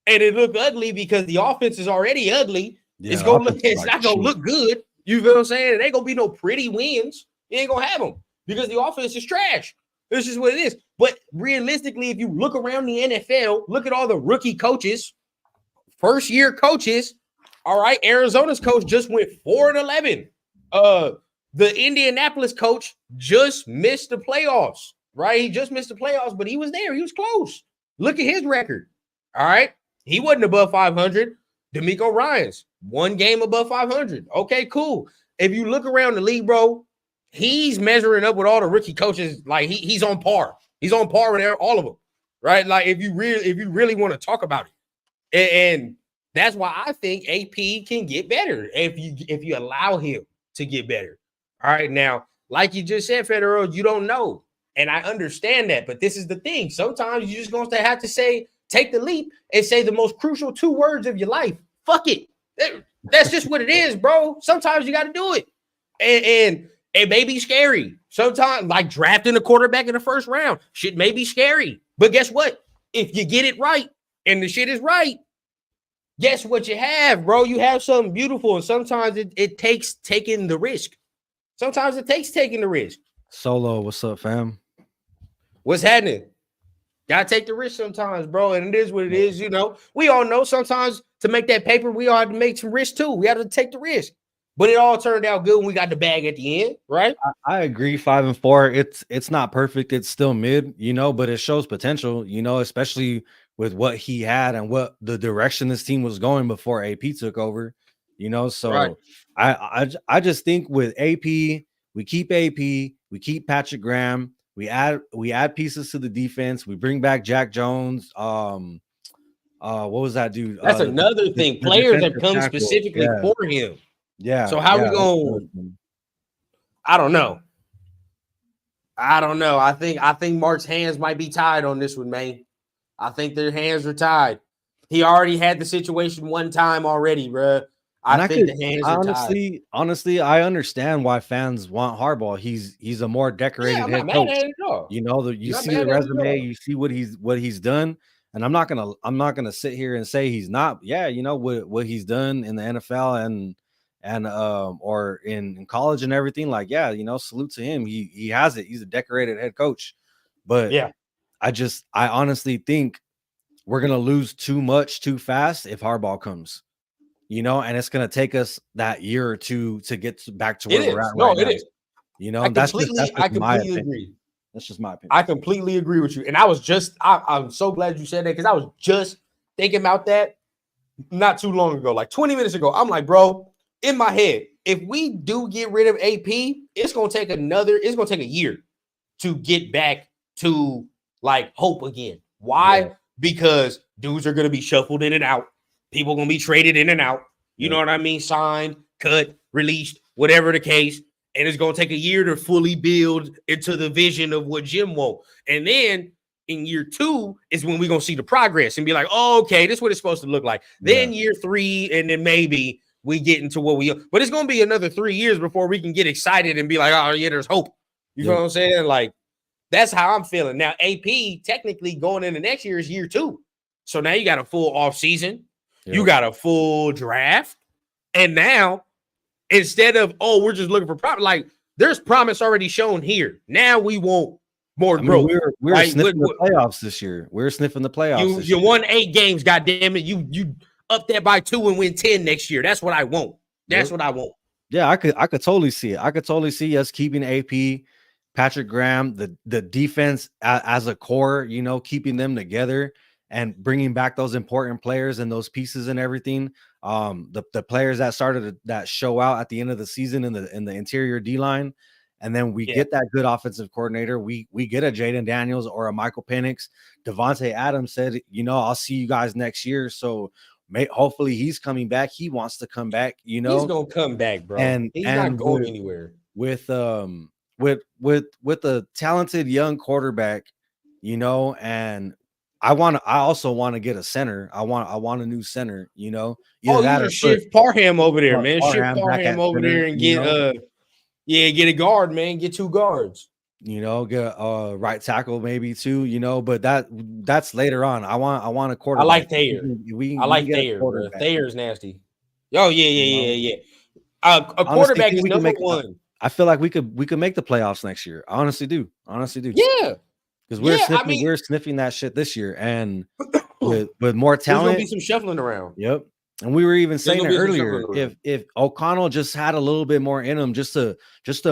and it looked ugly because the offense is already ugly. Yeah, it's not gonna look good. You feel what I'm saying? It ain't gonna be no pretty wins. You ain't gonna have them because the offense is trash. This is what it is. But realistically, if you look around the NFL, look at all the rookie coaches, first-year coaches. All right, Arizona's coach just went 4-11. The Indianapolis coach just missed the playoffs, right? He just missed the playoffs, but he was there. He was close. Look at his record. All right, he wasn't above 500. DeMeco Ryans, one game above 500. Okay, cool. If you look around the league, bro, he's measuring up with all the rookie coaches. Like he's on par. He's on par with all of them, right? Like if you really want to talk about it, and that's why I think AP can get better if you allow him to get better. All right, now, like you just said, Federal, you don't know, and I understand that, but this is the thing. Sometimes you just going to have to take the leap and say the most crucial 2 words of your life. Fuck it. That's just what it is, bro. Sometimes you got to do it, and it may be scary. Sometimes, like drafting a quarterback in the first round, shit may be scary. But guess what? If you get it right, and the shit is right, guess what you have, bro? You have something beautiful, and sometimes it takes taking the risk. Sometimes it takes taking the risk. Solo, what's up, fam? What's happening? Gotta take the risk sometimes, bro. And it is what it is. You know, we all know sometimes to make that paper, we all have to make some risk too. We have to take the risk. But it all turned out good when we got the bag at the end, right? I agree. 5-4. It's not perfect. It's still mid, you know, but it shows potential, you know, especially with what he had and what the direction this team was going before AP took over, you know. So right. I just think with AP, we keep AP, we keep Patrick Graham, we add pieces to the defense, we bring back Jack Jones. What was that dude? That's another thing. Players have come specifically for him. Yeah. So how we going? I don't know. I think Mark's hands might be tied on this one, man. I think their hands are tied. He already had the situation one time already, bro. I think the hands are tied. Honestly, I understand why fans want Harbaugh. He's a more decorated head coach. You know, you see the resume, you see what he's done. And I'm not gonna sit here and say he's not. Yeah, you know what he's done in the NFL and or in college and everything. Like, yeah, you know, salute to him. He has it. He's a decorated head coach. But yeah, I honestly think we're gonna lose too much too fast if Harbaugh comes. You know, and it's gonna take us that year or two to get back to where we're at. No, it is. You know, I completely agree. That's just my opinion. I completely agree with you. And I'm so glad you said that because I was just thinking about that not too long ago, like 20 minutes ago. I'm like, bro, in my head, if we do get rid of AP, it's gonna take a year to get back to like hope again. Why? Yeah. Because dudes are gonna be shuffled in and out. People are gonna be traded in and out. You know what I mean? Signed, cut, released, whatever the case. And it's going to take a year to fully build into the vision of what Jim wants. And then in year 2 is when we're going to see the progress and be like, oh, okay, this is what it's supposed to look like. Yeah. Then year 3, and then maybe we get into what but it's going to be another 3 years before we can get excited and be like, oh, yeah, there's hope. You know what I'm saying? Like, that's how I'm feeling. Now, AP technically going into next year is year 2. So now you got a full off season. Yeah. You got a full draft. And now, instead of, we're just looking for promise, like there's promise already shown here. Now we want more growth. We're sniffing the playoffs this year. We're sniffing the playoffs. You won 8 games, goddamn it. You up that by 2 and win 10 next year. That's what I want. That's what I want. Yeah, I could totally see it. I could totally see us keeping AP, Patrick Graham, the defense as a core, you know, keeping them together and bringing back those important players and those pieces and everything. The players that started that show out at the end of the season in the interior D line, and then we get that good offensive coordinator. We get a Jaden Daniels or a Michael Penix. Devontae Adams said, you know, I'll see you guys next year. So hopefully he's coming back. He wants to come back. You know, he's gonna come back, bro. And he's not going anywhere. With a talented young quarterback, you know, and I also want to get a center. I want a new center, you know. You shift Parham over there, man. Shift Parham over there and get get a guard, man. Get 2 guards. You know, get a right tackle maybe too, you know, but that's later on. I want a quarterback. I like Thayer. I like Thayer. Thayer's nasty. Oh, yeah. A quarterback is number 1. I feel like we could make the playoffs next year. I honestly do. Yeah. Because we're sniffing that shit this year, and with more talent, there's gonna be some shuffling around. Yep, and we were even saying it earlier. If O'Connell just had a little bit more in him, just to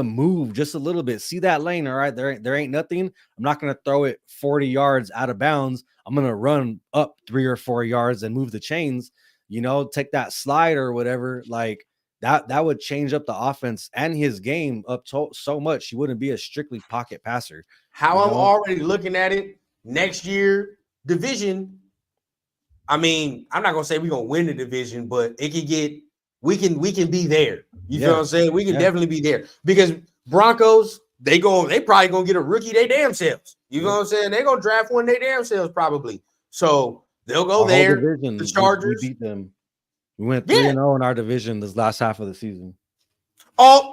move just a little bit, see that lane. All right, there ain't nothing. I'm not gonna throw it 40 yards out of bounds. I'm gonna run up 3 or 4 yards and move the chains. You know, take that slide or whatever. Like that would change up the offense and his game up so much. He wouldn't be a strictly pocket passer. How I'm already looking at it next year, division. I mean, I'm not gonna say we're gonna win the division, but it can get we can be there. You feel what I'm saying? We can definitely be there because Broncos, they probably gonna get a rookie they damn selves. You know what I'm saying? They're gonna draft one they damn selves probably. So they'll go there. Division, the Chargers we beat them. We went 3-0 in our division this last half of the season. And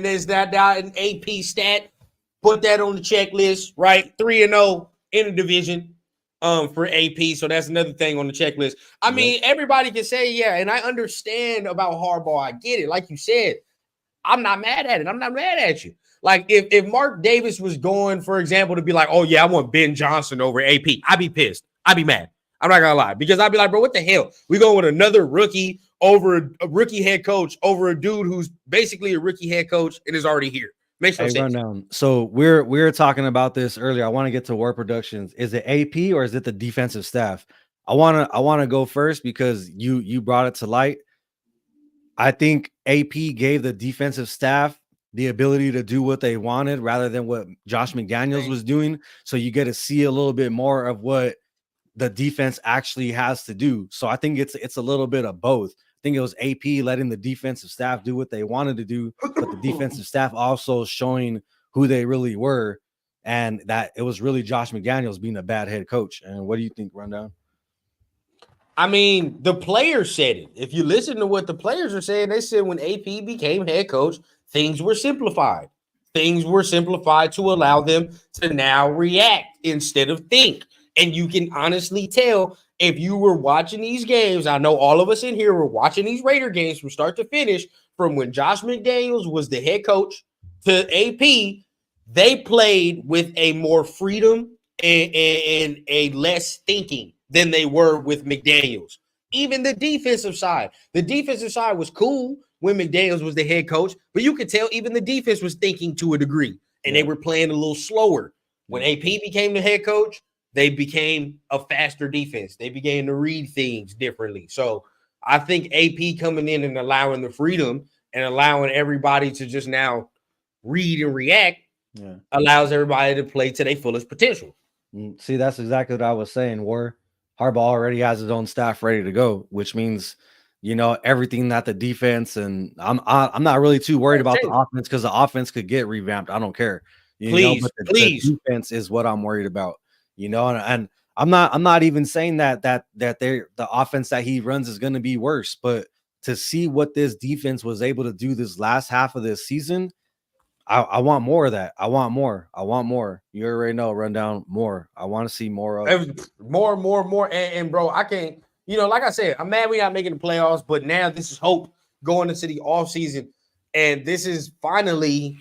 there's that an AP stat. Put that on the checklist, right? 3-0 in the division. for AP. So that's another thing on the checklist. I mean, everybody can say, yeah, and I understand about Harbaugh. I get it. Like you said, I'm not mad at it. I'm not mad at you. Like if Mark Davis was going, for example, to be like, oh yeah, I want Ben Johnson over AP, I'd be pissed. I'd be mad. I'm not gonna lie, because I'd be like, bro, what the hell? We going with another rookie over a rookie head coach over a dude who's basically a rookie head coach and is already here. Makes no sense. Rundown. So we're talking about this earlier. I want to get to War Productions. Is it AP or is it the defensive staff? I wanna go first because you brought it to light. I think AP gave the defensive staff the ability to do what they wanted rather than what Josh McDaniels was doing. So you get to see a little bit more of what the defense actually has to do. So I think it's a little bit of both. I think it was AP letting the defensive staff do what they wanted to do, but the defensive staff also showing who they really were, and that it was really Josh McDaniels being a bad head coach. And what do you think, Rundown? I mean, the players said it. If you listen to what the players are saying, they said when AP became head coach, things were simplified. Things were simplified to allow them to now react instead of think. And you can honestly tell if you were watching these games. I know all of us in here were watching these Raider games from start to finish, from when Josh McDaniels was the head coach to AP. They played with a more freedom and a less thinking than they were with McDaniels. Even the defensive side. The defensive side was cool when McDaniels was the head coach, but you could tell even the defense was thinking to a degree, and they were playing a little slower. When AP became the head coach, they became a faster defense. They began to read things differently. So I think AP coming in and allowing the freedom and allowing everybody to just now read and react allows everybody to play to their fullest potential. See, that's exactly what I was saying. Harbaugh already has his own staff ready to go, which means, everything that the defense, and I'm not really too worried about the offense because the offense could get revamped. I don't care. Please. The defense is what I'm worried about. And I'm not even saying that the offense that he runs is going to be worse, but to see what this defense was able to do this last half of this season, I want more of that. I want more. You already know, Rundown, more. I want to see more of more. And bro, I can't, like I said, I'm mad we're not making the playoffs, but now this is hope going into the offseason. And this is finally,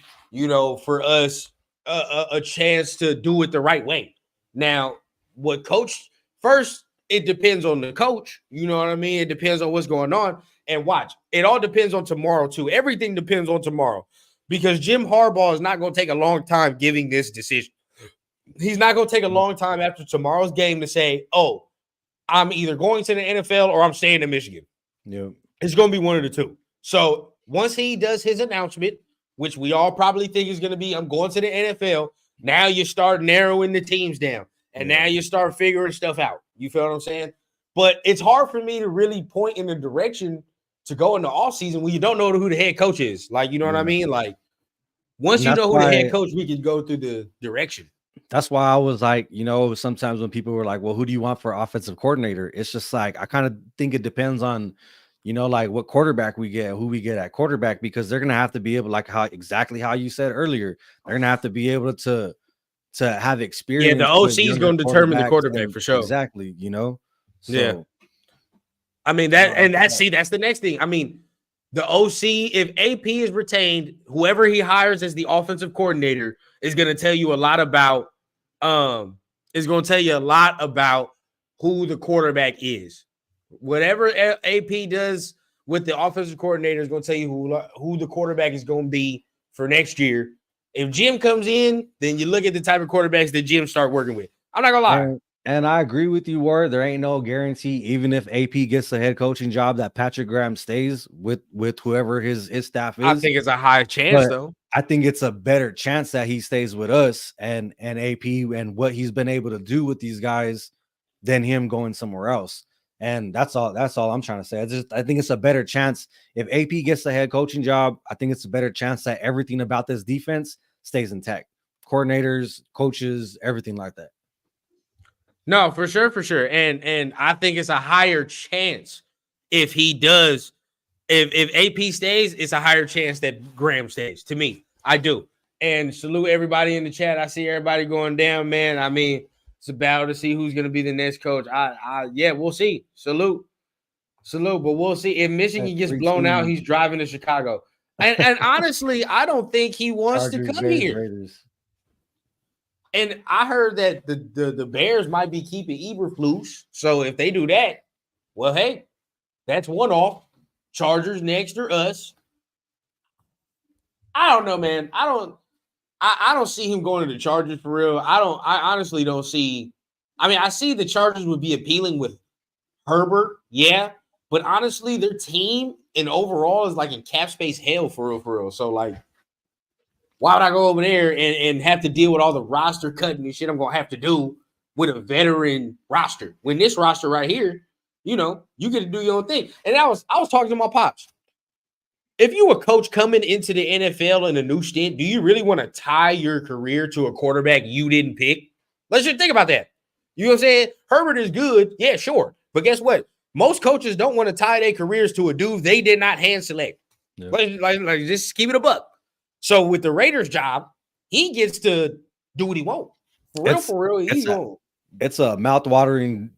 for us, a chance to do it the right way. Now, what coach first, it depends on the coach. You know what I mean? It depends on what's going on. And watch, it all depends on tomorrow, too. Everything depends on tomorrow. Because Jim Harbaugh is not going to take a long time giving this decision. He's not going to take a long time after tomorrow's game to say, oh, I'm either going to the NFL or I'm staying in Michigan. Yeah. It's going to be one of the two. So once he does his announcement, which we all probably think is going to be, I'm going to the NFL, now you start narrowing the teams down. And now you start figuring stuff out. You feel what I'm saying? But it's hard for me to really point in the direction to go in the offseason when you don't know who the head coach is. Like, you know what I mean? Like, once you know who the head coach, we can go through the direction. That's why I was like, sometimes when people were like, well, who do you want for offensive coordinator? It's just like, I kind of think it depends on, like what quarterback we get, who we get at quarterback, because they're going to have to be able, like exactly how you said earlier, they're going to have to be able to have experience. Yeah, the OC is going to determine the quarterback for sure. Exactly, So, yeah. I mean, that's the next thing. I mean, the OC, if AP is retained, whoever he hires as the offensive coordinator is going to tell you a lot about who the quarterback is. Whatever AP does with the offensive coordinator is going to tell you who the quarterback is going to be for next year. If Jim comes in, then you look at the type of quarterbacks that Jim start working with. I'm not going to lie. And I agree with you, Ward. There ain't no guarantee, even if AP gets the head coaching job, that Patrick Graham stays with whoever his staff is. I think it's a high chance, though. I think it's a better chance that he stays with us and AP and what he's been able to do with these guys than him going somewhere else. And that's all I'm trying to say. I think it's a better chance if AP gets the head coaching job. I think it's a better chance that everything about this defense stays intact. Coordinators, coaches, everything like that. No, for sure. And I think it's a higher chance if he does. If AP stays, it's a higher chance that Graham stays. To me, I do. And salute everybody in the chat. I see everybody going down, man. I mean, It's a battle to see who's going to be the next coach. Yeah, we'll see. Salute, but we'll see. If Michigan gets blown out, he's driving to Chicago. And honestly, I don't think he wants to come here. Raiders. And I heard that the Bears might be keeping Eberflus. So if they do that, well, hey, that's one off. Chargers next or us. I don't know, man. I don't see him going to the Chargers for real. I honestly don't see. I mean, I see the Chargers would be appealing with Herbert, yeah. But honestly, their team and overall is like in cap space hell for real. So, like, why would I go over there and have to deal with all the roster cutting and shit I'm going to have to do with a veteran roster? When this roster right here, you know, you get to do your own thing. And I was talking to my pops. If you a coach coming into the NFL in a new stint, do you really want to tie your career to a quarterback you didn't pick? Let's just think about that. You know what I'm saying? Herbert is good. Yeah, sure. But guess what? Most coaches don't want to tie their careers to a dude they did not hand select. Yep. Like just keep it a buck. So with the Raiders job, he gets to do what he wants. For real. It's a mouth-watering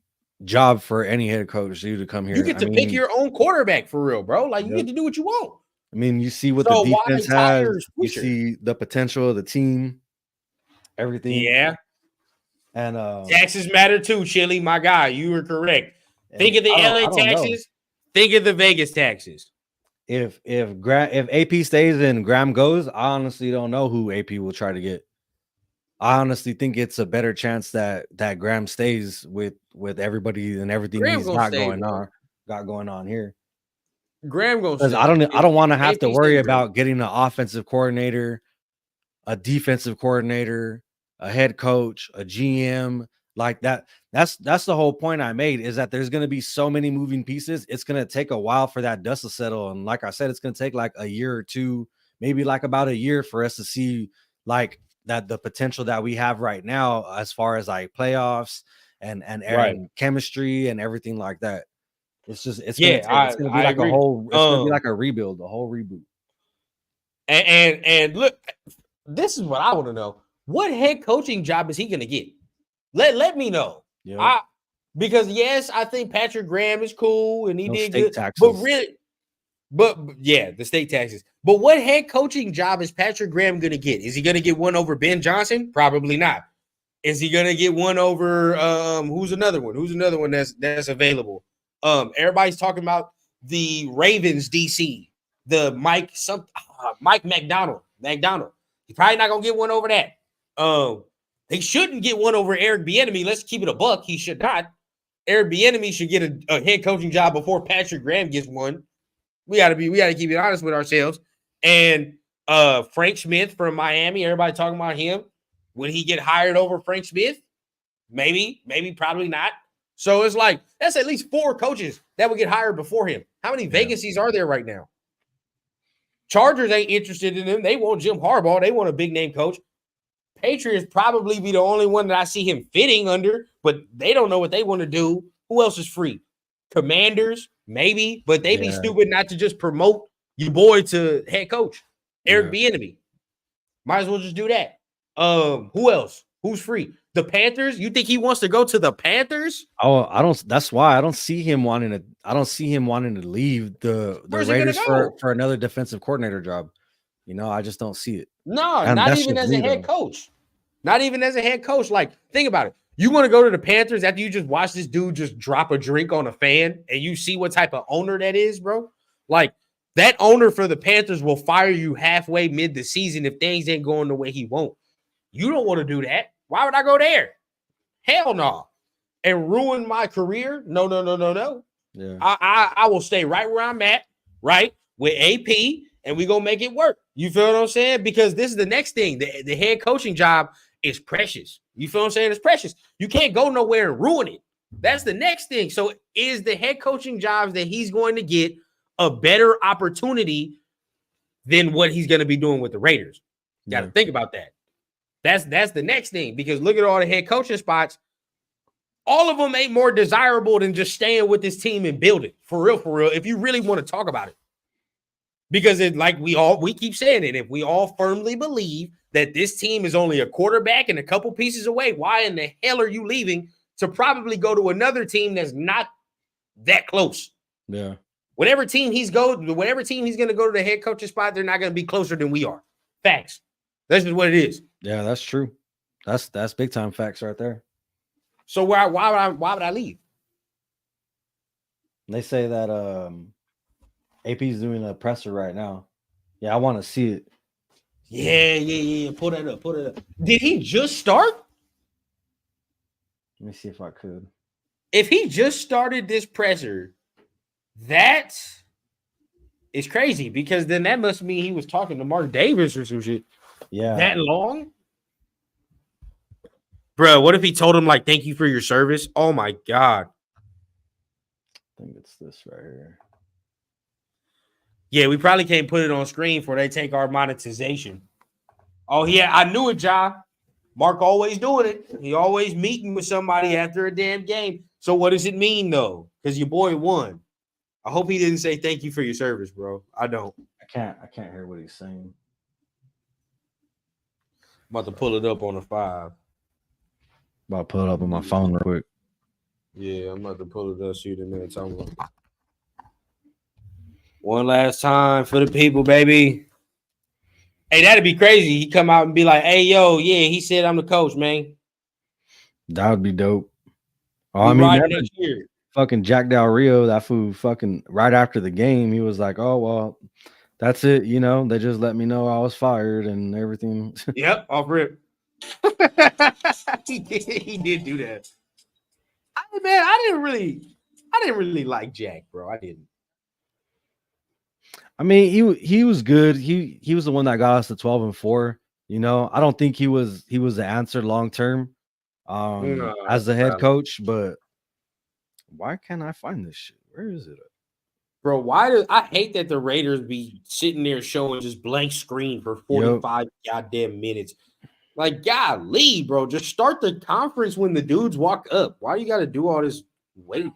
job for any head coach to come here. You get to pick your own quarterback for real, bro. Like you get to do what you want. I mean, you see what the defense has. You see the potential of the team, everything. Yeah. And taxes matter too, Chili, my guy. You were correct. Think of the LA taxes. Think of the Vegas taxes. If AP stays and Graham goes, I honestly don't know who AP will try to get. I honestly think it's a better chance that Graham stays with everybody and everything he's got going on here. Graham goes. Because I don't want to have to worry about getting an offensive coordinator, a defensive coordinator, a head coach, a GM like that. That's the whole point I made, is that there's going to be so many moving pieces. It's going to take a while for that dust to settle. And like I said, it's going to take like a year or two, maybe like about a year for us to see like that the potential that we have right now, as far as like playoffs and chemistry and everything like that. It's gonna be like a rebuild, a whole reboot. And look, this is what I want to know. What head coaching job is he gonna get? Let me know. Yep. Because yes, I think Patrick Graham is cool and he did good. Taxes. But yeah, the state taxes. But what head coaching job is Patrick Graham gonna get? Is he gonna get one over Ben Johnson? Probably not. Is he gonna get one over who's another one that's available? Everybody's talking about the Ravens DC, the Mike McDonald. He's probably not gonna get one over that. They shouldn't get one over Eric Bieniemy. Let's keep it a buck. He should not. Eric Bieniemy should get a head coaching job before Patrick Graham gets one. We gotta keep it honest with ourselves. And Frank Smith from Miami, everybody talking about him. Would he get hired over Frank Smith? Maybe, probably not. So it's like that's at least 4 coaches that would get hired before him. How many vacancies are there right now? Chargers ain't interested in him. They want Jim Harbaugh. They want a big name coach. Patriots probably be the only one that I see him fitting under, but they don't know what they want to do. Who else is free? Commanders, maybe, but they be stupid not to just promote your boy to head coach. Eric Bieniemy. Might as well just do that. Who else? Who's free? The Panthers? You think he wants to go to the Panthers? Oh, I don't. That's why I don't see him wanting to leave the Raiders for another defensive coordinator job. You know, I just don't see it. No, and not even as a head coach. Not even as a head coach. Like, think about it. You want to go to the Panthers after you just watch this dude just drop a drink on a fan and you see what type of owner that is, bro? Like, that owner for the Panthers will fire you halfway mid the season if things ain't going the way he won't. You don't want to do that. Why would I go there? Hell no. And ruin my career? No. Yeah. I will stay right where I'm at, right, with AP, and we gonna make it work. You feel what I'm saying? Because this is the next thing. The head coaching job is precious. You feel what I'm saying? It's precious. You can't go nowhere and ruin it. That's the next thing. So is the head coaching jobs that he's going to get a better opportunity than what he's going to be doing with the Raiders? You got to think about that. That's the next thing, because look at all the head coaching spots. All of them ain't more desirable than just staying with this team and building. For real, if you really want to talk about it. Because we keep saying it, if we all firmly believe that this team is only a quarterback and a couple pieces away, why in the hell are you leaving to probably go to another team that's not that close? Yeah. Whatever team he's going to go to the head coaching spot, they're not going to be closer than we are. Facts. That's just what it is. Yeah, that's true. That's big time facts right there. So why would I leave? They say that AP's doing a presser right now. Yeah, I want to see it. Yeah. Pull that up. Did he just start? Let me see if I could. If he just started this presser, that is crazy, because then that must mean he was talking to Mark Davis or some shit. Yeah. That long? Bro, what if he told him, like, thank you for your service? Oh, my God. I think it's this right here. Yeah, we probably can't put it on screen before they take our monetization. Oh, yeah, I knew it, Ja. Mark always doing it. He always meeting with somebody after a damn game. So what does it mean, though? Because your boy won. I hope he didn't say thank you for your service, bro. I don't. I can't hear what he's saying. I'm about to pull it up on the 5. About to pull it up on my phone real quick. Yeah, I'm about to pull it up. Shoot a minute. Talking about. One last time for the people, baby. Hey, that'd be crazy. He come out and be like, hey, yo, yeah, he said I'm the coach, man. That would be dope. Oh, I mean, next year. Fucking Jack Del Rio, that fool fucking right after the game, he was like, oh, well, that's it. You know, they just let me know I was fired and everything. Yep, off rip. He did do that. I didn't really like Jack, bro. I didn't. I mean, he was good. He was the one that got us to 12-4. You know, I don't think he was the answer long term as the head coach, but why can't I find this shit? Where is it? Bro, I hate that the Raiders be sitting there showing just blank screen for 45 goddamn minutes. Like, golly, bro, just start the conference when the dudes walk up. Why you got to do all this waiting?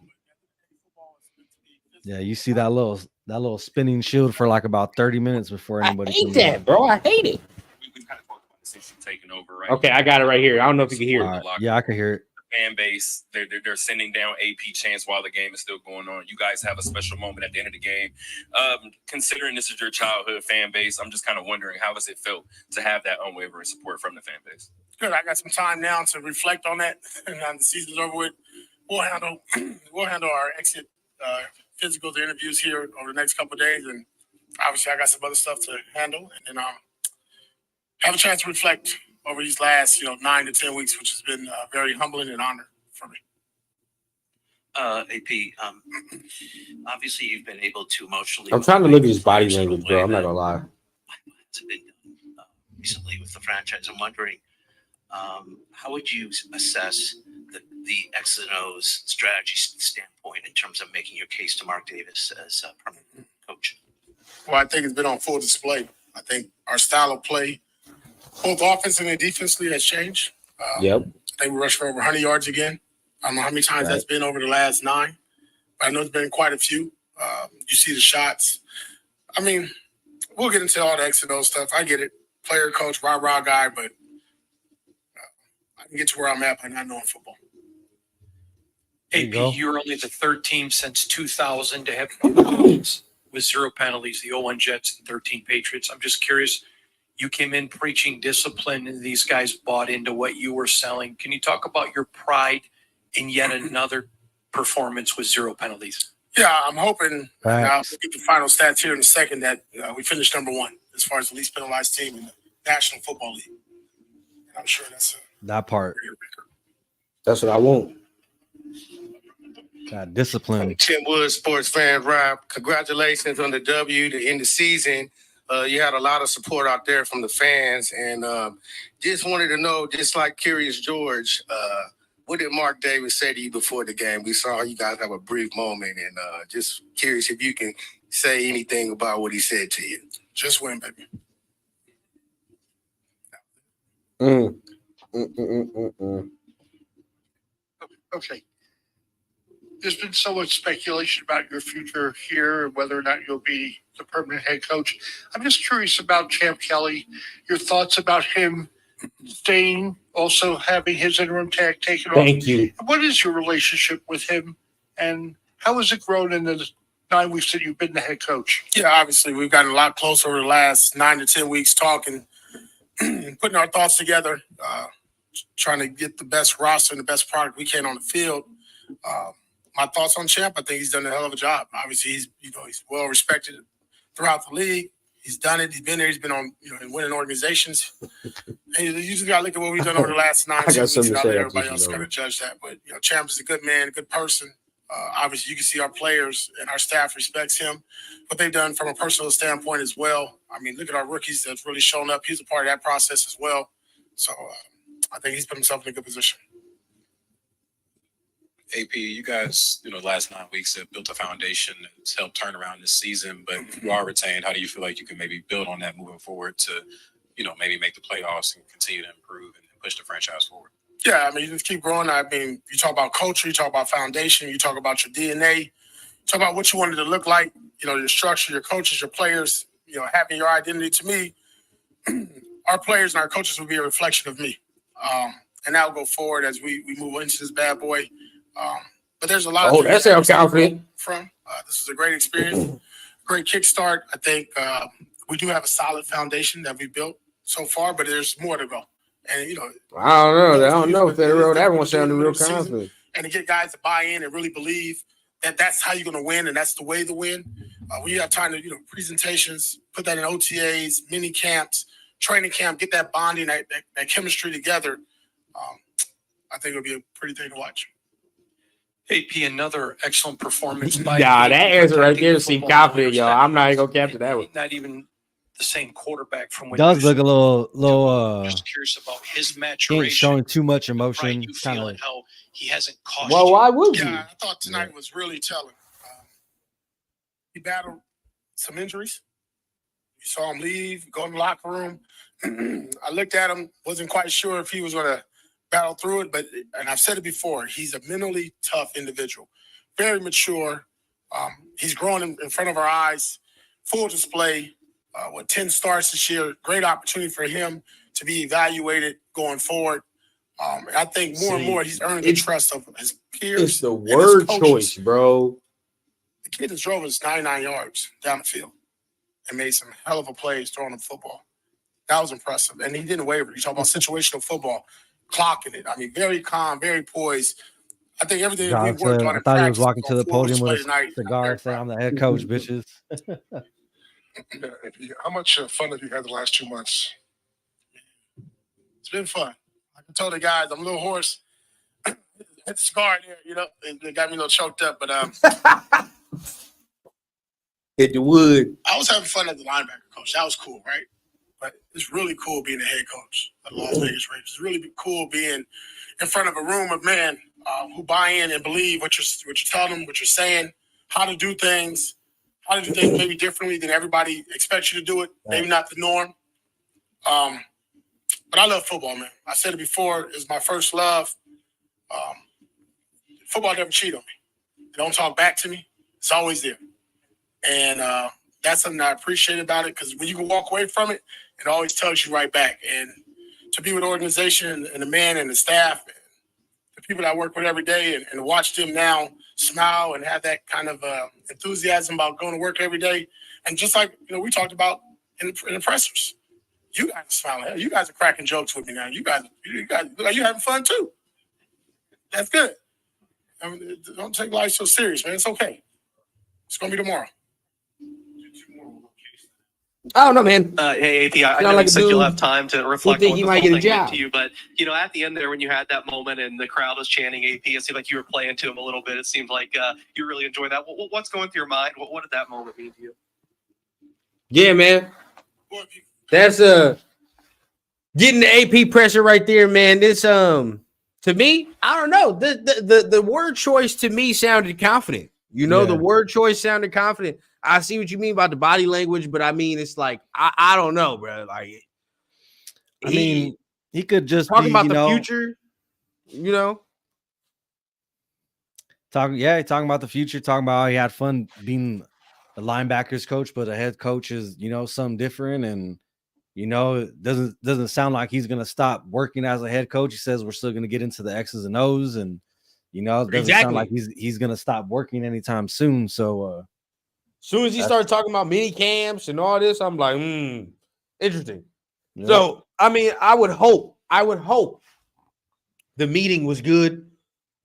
Yeah, you see that little spinning shield for like about 30 minutes before anybody. I hate that, bro. I hate it. We kind of talked about this issue taking over, right? Okay, I got it right here. I don't know if you can hear it. Yeah, I can hear it. Fan base, they're sending down AP chants while the game is still going on. You guys have a special moment at the end of the game. Considering this is your childhood fan base, I'm just kind of wondering, how does it feel to have that unwavering support from the fan base? Good. I got some time now to reflect on that, and the season's over with. We'll handle our exit physical interviews here over the next couple of days, and obviously I got some other stuff to handle, and then have a chance to reflect over these last 9 to 10 weeks, which has been very humbling and honor for me. AP, obviously you've been able to emotionally. I'm trying to look at his body language, bro. I'm not gonna lie. It's been done recently with the franchise. I'm wondering, how would you assess the X's and O's strategy standpoint in terms of making your case to Mark Davis as a permanent coach? Well, I think it's been on full display. I think our style of play, both offensively and defensively, has changed. Yep. I think we rushed for over 100 yards again. I don't know how many times that's been over the last 9, but I know it's been quite a few. You see the shots. I mean, we'll get into all the X and O stuff. I get it. Player, coach, rah-rah guy, but I can get to where I'm at by not knowing football. AP, you're only the third team since 2000 to have with 0 penalties, the 0-1 Jets and 13 Patriots. I'm just curious, you came in preaching discipline and these guys bought into what you were selling. Can you talk about your pride in yet another performance with 0 penalties? Yeah, I'm hoping, and I'll get the final stats here in a second, that we finished number 1 as far as the least penalized team in the National Football League. And I'm sure that's that part. That's what I want. God, discipline. Tim Woods, sports fan, Rob. Congratulations on the W to end the season. You had a lot of support out there from the fans, and just wanted to know, just like Curious George, what did Mark Davis say to you before the game? We saw you guys have a brief moment, and just curious if you can say anything about what he said to you. Just win, baby. Okay. There's been so much speculation about your future here and whether or not you'll be the permanent head coach. I'm just curious about Champ Kelly. Your thoughts about him staying, also having his interim tag taken off. Thank you. What is your relationship with him, and how has it grown in the 9 weeks that you've been the head coach? Yeah, obviously we've gotten a lot closer over the last 9 to 10 weeks talking, putting our thoughts together, trying to get the best roster and the best product we can on the field. My thoughts on Champ, I think he's done a hell of a job. Obviously, he's well respected throughout the league. He's done it. He's been there. He's been on, in winning organizations. And you just got to look at what we've done over the last 9 weeks. Everybody else got to judge that. But Champ is a good man, a good person. Obviously, you can see our players and our staff respects him. What they've done from a personal standpoint as well. I mean, look at our rookies that's really shown up. He's a part of that process as well. So I think he's put himself in a good position. AP, you guys, last 9 weeks have built a foundation that's helped turn around this season, but you are retained. How do you feel like you can maybe build on that moving forward to, maybe make the playoffs and continue to improve and push the franchise forward? Yeah, I mean, you just keep growing. I mean, you talk about culture, you talk about foundation, you talk about your DNA, you talk about what you wanted to look like, your structure, your coaches, your players, having your identity. To me, our players and our coaches will be a reflection of me. And that'll go forward as we move into this bad boy. But there's a lot of that sounds confident. This is a great experience, great kickstart. I think we do have a solid foundation that we built so far, but there's more to go. And I don't know if everyone sounded real confident. And to get guys to buy in and really believe that that's how you're going to win and that's the way to win. When you have time to presentations, put that in OTAs, mini camps, training camp, get that bonding, that chemistry together. I think it'll be a pretty thing to watch. AP, another excellent performance by that answer right there seemed confident, y'all. I'm not even gonna capture that one. Not even the same quarterback from when does look a little just curious about his he maturation. ain't showing too much emotion. You feel it, how he hasn't cost well, you. why would you? Yeah, I thought tonight was really telling. He battled some injuries. You saw him leave, go in the locker room. I looked at him, wasn't quite sure if he was gonna battle through it, and I've said it before, he's a mentally tough individual, very mature. He's growing in front of our eyes, full display, 10 starts this year. Great opportunity for him to be evaluated going forward. I think more and more he's earned the trust of his peers. It's the word choice, bro. The kid has drove us 99 yards down the field and made some hell of a plays throwing the football. That was impressive. And he didn't waver. You talk about situational football. Clocking it. I mean, very calm, very poised. I think everything that we've worked on. I thought he was walking to the podium with a cigar saying, "I'm the head coach, bitches." How much fun have you had the last 2 months? It's been fun. I can tell the guys I'm a little hoarse. Hit the cigar there, it got me a little choked up, but hit the wood. I was having fun as the linebacker coach. That was cool, right? But it's really cool being the head coach of the Las Vegas Raiders. It's really cool being in front of a room of men who buy in and believe what you're telling them, what you're saying, how to do things maybe differently than everybody expects you to do it, maybe not the norm. But I love football, man. I said it before, it's my first love. Football never cheat on me. They don't talk back to me. It's always there. And that's something I appreciate about it, because when you can walk away from it, it always tells you right back. And to be with the organization and the man and the staff, and the people that I work with every day, and watch them now smile and have that kind of enthusiasm about going to work every day. And just like we talked about in the pressers, you guys are smiling. You guys are cracking jokes with me now. You guys look like you're having fun too. That's good. I mean, don't take life so serious, man. It's okay. It's gonna be tomorrow. I don't know, man. Hey, AP, I know like you said you'll have time to reflect on he the might whole get a thing meant job. to you, but at the end there, when you had that moment and the crowd was chanting AP, it seemed like you were playing to him a little bit. It seemed like you really enjoyed that. What's going through your mind? What did that moment mean to you? Yeah, man. That's getting the AP pressure right there, man. This to me, I don't know. The word choice to me sounded confident. The word choice sounded confident. I see what you mean about the body language, but I mean, it's like I don't know, bro. Like, he could just talking be, about the future, talking about the future, talking about how he had fun being linebackers coach, but a head coach is, something different. And, it doesn't sound like he's going to stop working as a head coach. He says we're still going to get into the X's and O's, and, it doesn't sound like he's going to stop working anytime soon. So, soon as he started talking about mini camps and all this, I'm like, interesting. Yeah. So, I mean, I would hope the meeting was good.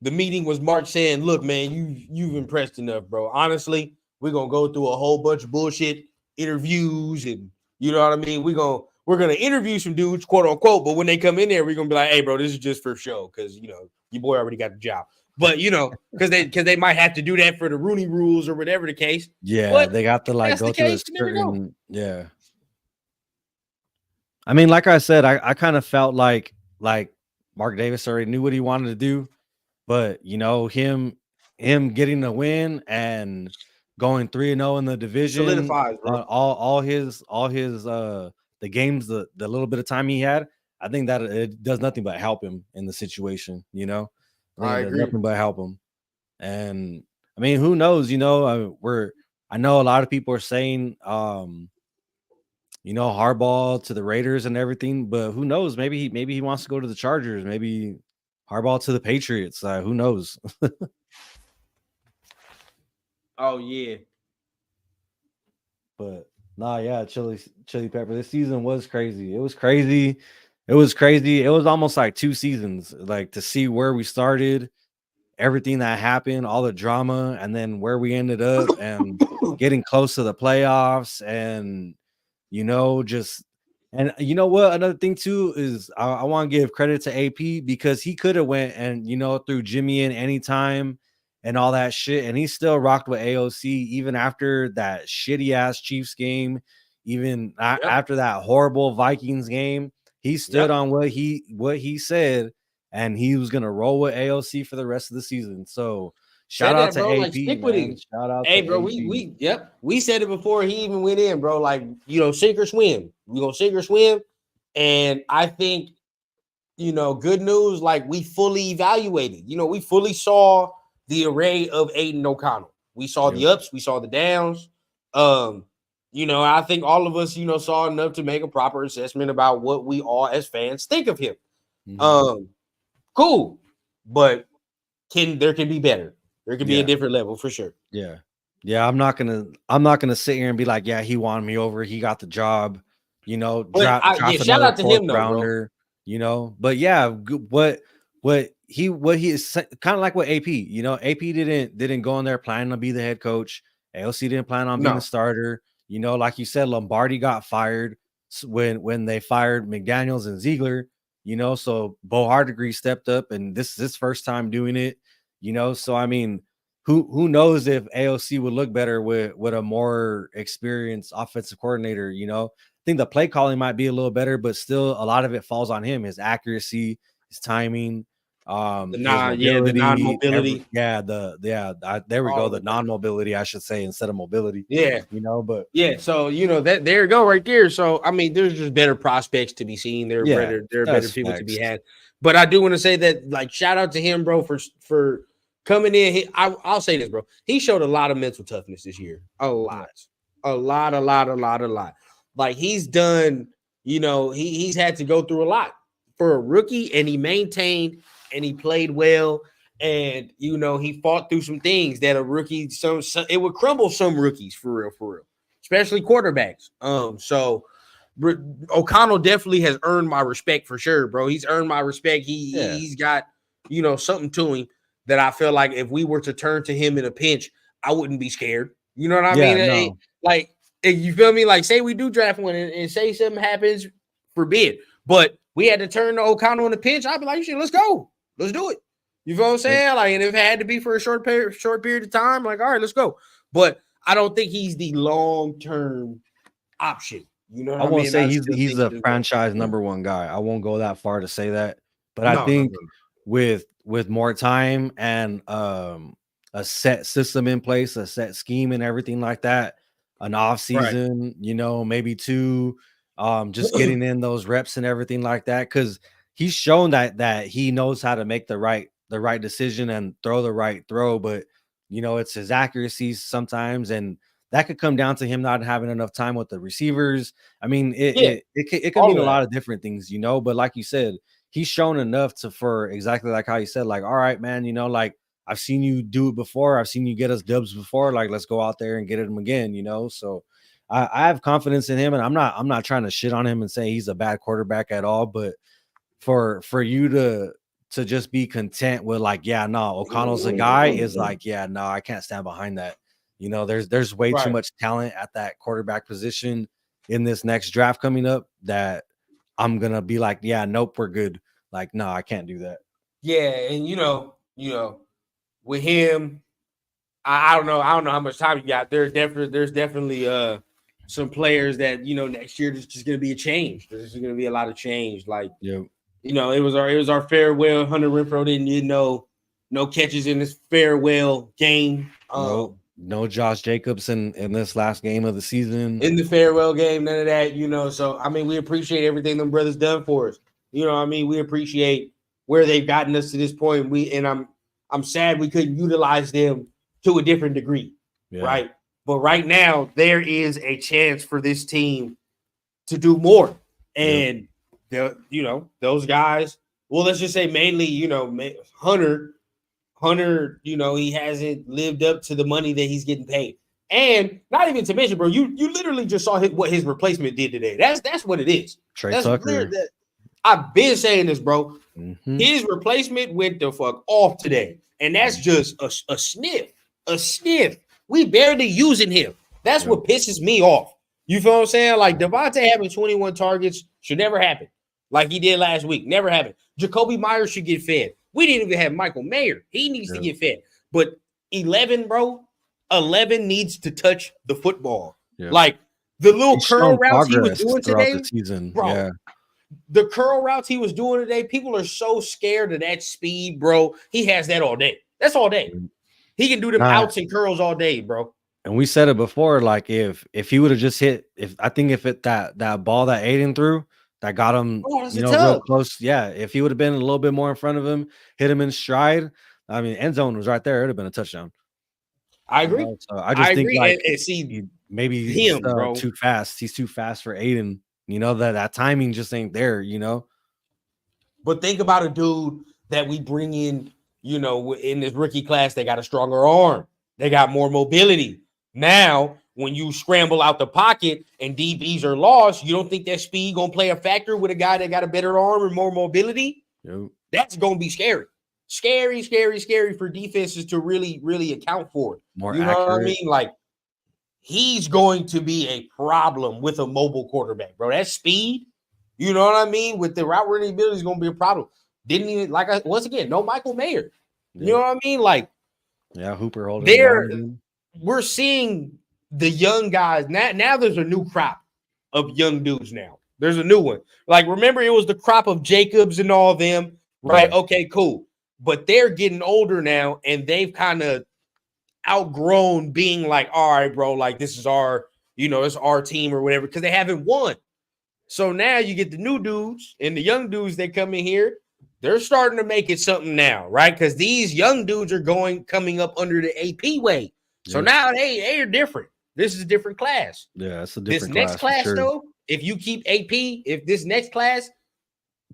The meeting was Mark saying, look, man, you've impressed enough, bro. Honestly, we're going to go through a whole bunch of bullshit interviews, and you know what I mean? We're going to interview some dudes, quote unquote, but when they come in there, we're going to be like, hey, bro, this is just for show because, your boy already got the job. But, because they might have to do that for the Rooney rules or whatever the case. Yeah, but they got to go through a certain, yeah. I mean, like I said, I kind of felt like Mark Davis already knew what he wanted to do, but him getting the win and going 3-0 in the division, solidifies, bro. all his the games, the little bit of time he had, I think that it does nothing but help him in the situation. I agree. Nothing but help him. And I mean, who knows? I know a lot of people are saying, Harbaugh to the Raiders and everything, but who knows? Maybe he wants to go to the Chargers. Maybe Harbaugh to the Patriots. Who knows? Oh yeah. But yeah, Chili Pepper. This season was crazy. It was crazy. It was almost like 2 seasons, like to see where we started, everything that happened, all the drama, and then where we ended up and getting close to the playoffs. And and you know what? Another thing too is I want to give credit to AP because he could have went and threw Jimmy in anytime and all that shit, and he still rocked with AOC even after that shitty ass Chiefs game, even after that horrible Vikings game. He stood on what he said, and he was gonna roll with AOC for the rest of the season. So shout out to AP, like, stick with him. Shout out, hey, to bro. AP. We said it before he even went in, bro. Like, sink or swim. We gonna sink or swim, and I think, good news. Like, we fully evaluated. We fully saw the array of Aiden O'Connell. We saw the ups, we saw the downs. I think all of us, saw enough to make a proper assessment about what we all as fans think of him. Mm-hmm. Cool, but there can be better. There can be a different level for sure. Yeah. I'm not gonna sit here and be like, yeah, he wanted me over. He got the job. Shout out to him, rounder. But yeah, what he is kind of like what AP. AP didn't go in there planning to be the head coach. AOC didn't plan on being a starter. Like you said, Lombardi got fired when they fired McDaniels and Ziegler. So Bo Hardegree stepped up, and this is his first time doing it. So I mean, who knows if AOC would look better with a more experienced offensive coordinator? I think the play calling might be a little better, but still a lot of it falls on him. His accuracy, his timing, the non-mobility. There we go. The non-mobility, I should say, instead of mobility. Yeah. But yeah, so that there you go right there. So I mean, there's just better prospects to be seen. There are better people to be had. But I do want to say that, like, shout out to him, bro, for coming in. I'll say this, bro. He showed a lot of mental toughness this year. A lot. Like, he's done, he's had to go through a lot for a rookie, and he maintained and he played well. And, he fought through some things that a rookie, it would crumble some rookies for real, especially quarterbacks. So O'Connell definitely has earned my respect for sure, bro. He's earned my respect. He's got, something to him that I feel like if we were to turn to him in a pinch, I wouldn't be scared. You know what I mean? No. Like, you feel me? Like, say we do draft one and say something happens, forbid, but we had to turn to O'Connell in a pinch, I'd be like, let's go. Let's do it. You feel what I'm saying? Like, and if it had to be for a short period of time, like, all right, let's go. But I don't think he's the long-term option. I won't say he's a franchise number one guy. I won't go that far to say that. But I think with more time and a set system in place, a set scheme and everything like that, an off season, maybe 2, just getting in those reps and everything like that, because he's shown that he knows how to make the right decision and throw the right throw. But it's his accuracy sometimes and that could come down to him not having enough time with the receivers. I mean, it could mean a lot of different things, you know. But like you said, he's shown enough for exactly like how you said, like, all right, man, you know, like I've seen you do it before. I've seen you get us dubs before. Like, let's go out there and get him again, you know. So I have confidence in him, and I'm not trying to shit on him and say he's a bad quarterback at all. But for you to just be content with like, yeah, no, O'Connell's a guy is like, yeah, no, I can't stand behind that. You know, there's way too much talent at that quarterback position in this next draft coming up that I'm gonna be like, yeah, nope, we're good. Like, no, I can't do that. Yeah, and you know, with him, I don't know how much time you got. There's definitely some players that, you know, next year there's just gonna be a change. There's gonna be a lot of change. Like, you know, it was our farewell. Hunter Renfrow didn't get no catches in this farewell game. No Josh Jacobs in this last game of the season. In the farewell game, none of that, you know. So I mean, we appreciate everything them brothers done for us. You know what I mean? We appreciate where they've gotten us to this point. I'm sad we couldn't utilize them to a different degree. Right. But right now, there is a chance for this team to do more. And you know, those guys, well, let's just say mainly, you know, Hunter, you know, he hasn't lived up to the money that he's getting paid. And not even to mention, bro, you literally just saw what his replacement did today. That's what it is. Trey Tucker. I've been saying this, bro. Mm-hmm. His replacement went the fuck off today. And that's just a sniff. A sniff. We barely using him. That's what pisses me off. You feel what I'm saying? Like, Devontae having 21 targets should never happen. Like he did last week. Never happen. Jacoby Myers should get fed. We didn't even have Michael Mayer. He needs to get fed. But 11, bro, 11 needs to touch the football. Yeah. Like the little curl routes he was doing today, the season. Bro. The curl routes he was doing today, people are so scared of that speed, bro. He has that all day. That's all day. He can do them outs and curls all day, bro. And we said it before, like if he would have just hit, that ball that Aiden threw that got him, real close. Yeah, if he would have been a little bit more in front of him, hit him in stride. I mean, end zone was right there. It would have been a touchdown. I agree. So I just think like maybe he's too fast. He's too fast for Aiden. You know, that timing just ain't there, you know. But think about a dude that we bring in, you know, in this rookie class. They got a stronger arm. They got more mobility. Now, when you scramble out the pocket and DBs are lost, you don't think that speed going to play a factor with a guy that got a better arm and more mobility? Yep. That's going to be scary. Scary for defenses to really, really account for it. More you know accurate. What I mean? Like, he's going to be a problem with a mobile quarterback, bro. That speed, you know what I mean? With the route running ability is going to be a problem. Once again, no Michael Mayer. You know what I mean? Like, yeah, Hooper holding. We're seeing the young guys. Now there's a new crop of young dudes now. There's a new one. Like, remember, it was the crop of Jacobs and all of them, right? Okay, cool. But they're getting older now, and they've kind of outgrown being like, all right, bro, like this is our, it's our team or whatever, because they haven't won. So now you get the new dudes and the young dudes that come in here. They're starting to make it something now, right? Because these young dudes are coming up under the AP weight. So now they are different. This is a different class. Yeah, it's a different class. This next class, though, if you keep AP, if this next class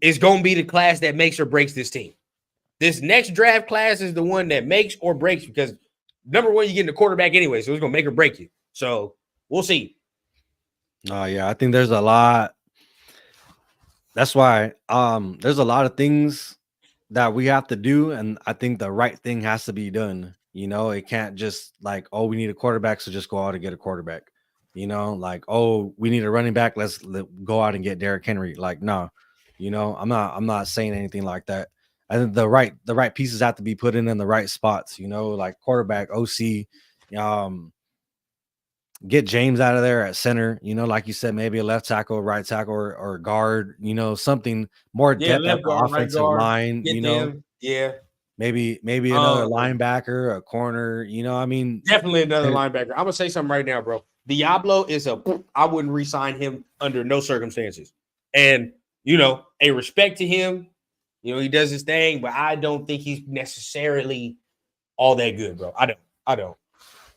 is going to be the class that makes or breaks this team. This next draft class is the one that makes or breaks, because number one, you're getting a quarterback anyway, so it's going to make or break you. So we'll see. Yeah, I think there's a lot. That's why there's a lot of things that we have to do, and I think the right thing has to be done. You know, it can't just like, oh, we need a quarterback, so just go out and get a quarterback. You know, like, oh, we need a running back, let's go out and get Derrick Henry. Like, no, I'm not saying anything like that. I think the right pieces have to be put in the right spots. Like quarterback, OC, get James out of there at center. Like you said, maybe a left tackle, right tackle, or guard. Something more depth at the offensive line. Maybe another linebacker, a corner. Definitely another linebacker. I'm gonna say something right now, bro. Diablo is I wouldn't re-sign him under no circumstances. And a respect to him. He does his thing, but I don't think he's necessarily all that good, bro. I don't.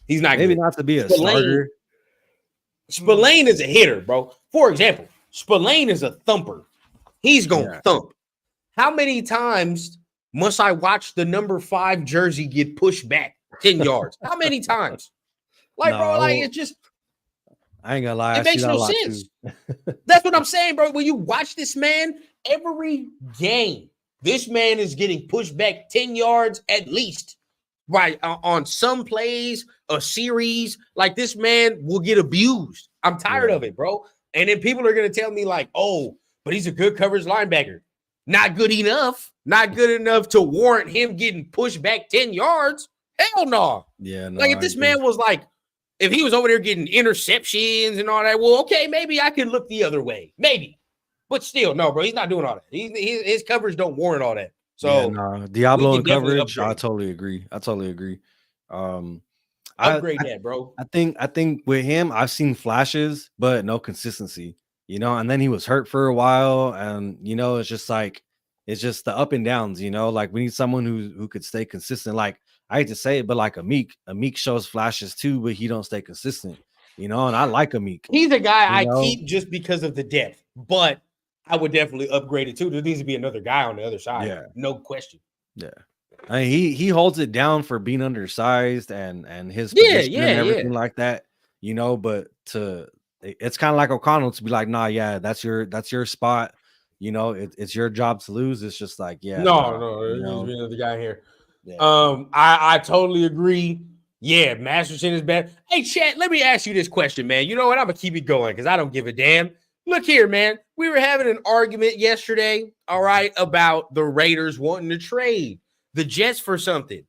He's not maybe good. not to be a starter. Spillane is a hitter, bro. For example, Spillane is a thumper. He's gonna thump. How many times must I watch the number 5 jersey get pushed back 10 yards? How many times? Like, bro, like it's just. I ain't gonna lie. It makes no sense. That's what I'm saying, bro. When you watch this man, every game, this man is getting pushed back 10 yards at least. Right. On some plays, a series, like this man will get abused. I'm tired of it, bro. And then people are going to tell me, like, oh, but he's a good coverage linebacker. Not good enough. Not good enough to warrant him getting pushed back 10 yards. Hell no. Yeah. No, like, if this man was like, if he was over there getting interceptions and all that, well, okay, maybe I could look the other way. Maybe. But still, no, bro, he's not doing all that. His coverage don't warrant all that. So Diablo and coverage, I totally agree. Upgrade that, bro. I think with him, I've seen flashes, but no consistency, you know, and then he was hurt for a while. And, you know, it's just the up and downs, you know, like we need someone who could stay consistent. Like, I hate to say it, but like Amik shows flashes too, but he don't stay consistent, you know, and I like Amik. He's a guy I keep just because of the depth, but I would definitely upgrade it too. There needs to be another guy on the other side. Yeah. No question. Yeah. I mean, he holds it down for being undersized and his position and everything like that, you know, but it's kind of like O'Connell to be like, nah, yeah, that's your spot. You know, it's your job to lose. It's just like, yeah. No, there needs to be another guy here. Yeah. I totally agree. Yeah, Masterson is bad. Hey, chat, let me ask you this question, man. You know what? I'm gonna keep it going because I don't give a damn. Look here, man. We were having an argument yesterday, all right, about the Raiders wanting to trade the Jets for something.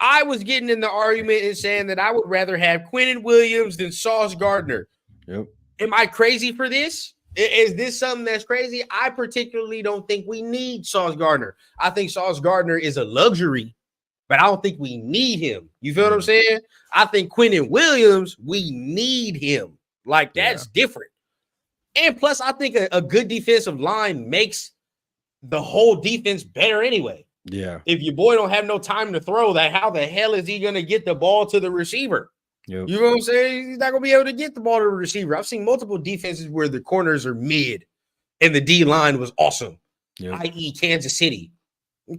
I was getting in the argument and saying that I would rather have Quinnen Williams than Sauce Gardner. Yep. Am I crazy for this? Is this something that's crazy? I particularly don't think we need Sauce Gardner. I think Sauce Gardner is a luxury, but I don't think we need him. You feel what I'm saying? I think Quinnen Williams, we need him. Like, that's different. And plus, I think a good defensive line makes the whole defense better anyway. Yeah. If your boy don't have no time to throw that, how the hell is he going to get the ball to the receiver? Yep. You know what I'm saying? He's not going to be able to get the ball to the receiver. I've seen multiple defenses where the corners are mid and the D line was awesome, i.e. Kansas City.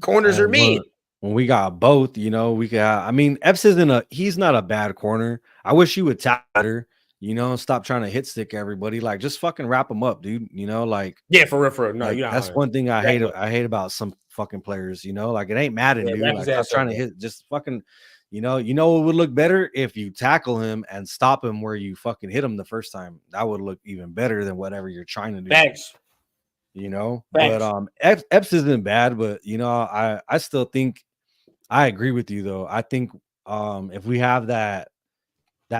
Corners are mid. When we got both, you know, we got, I mean, Epps he's not a bad corner. I wish he would tap better, you know, stop trying to hit stick everybody. Like, just fucking wrap them up, dude. You know, like, yeah, for real. No, like, that's one thing I hate about some fucking players, you know, like, it ain't Madden, dude. Like, stop trying to hit, just fucking, you know, what would look better if you tackle him and stop him where you fucking hit him the first time. That would look even better than whatever you're trying to do. Thanks. You know, but Epps isn't bad, but you know, I still think I agree with you though. I think if we have that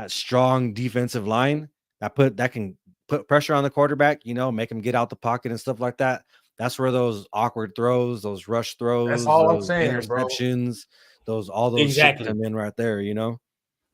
strong defensive line that can put pressure on the quarterback, you know, make him get out the pocket and stuff like that. That's where those awkward throws, those rush throws, that's all those I'm saying, interceptions, all those shit come in right there, you know.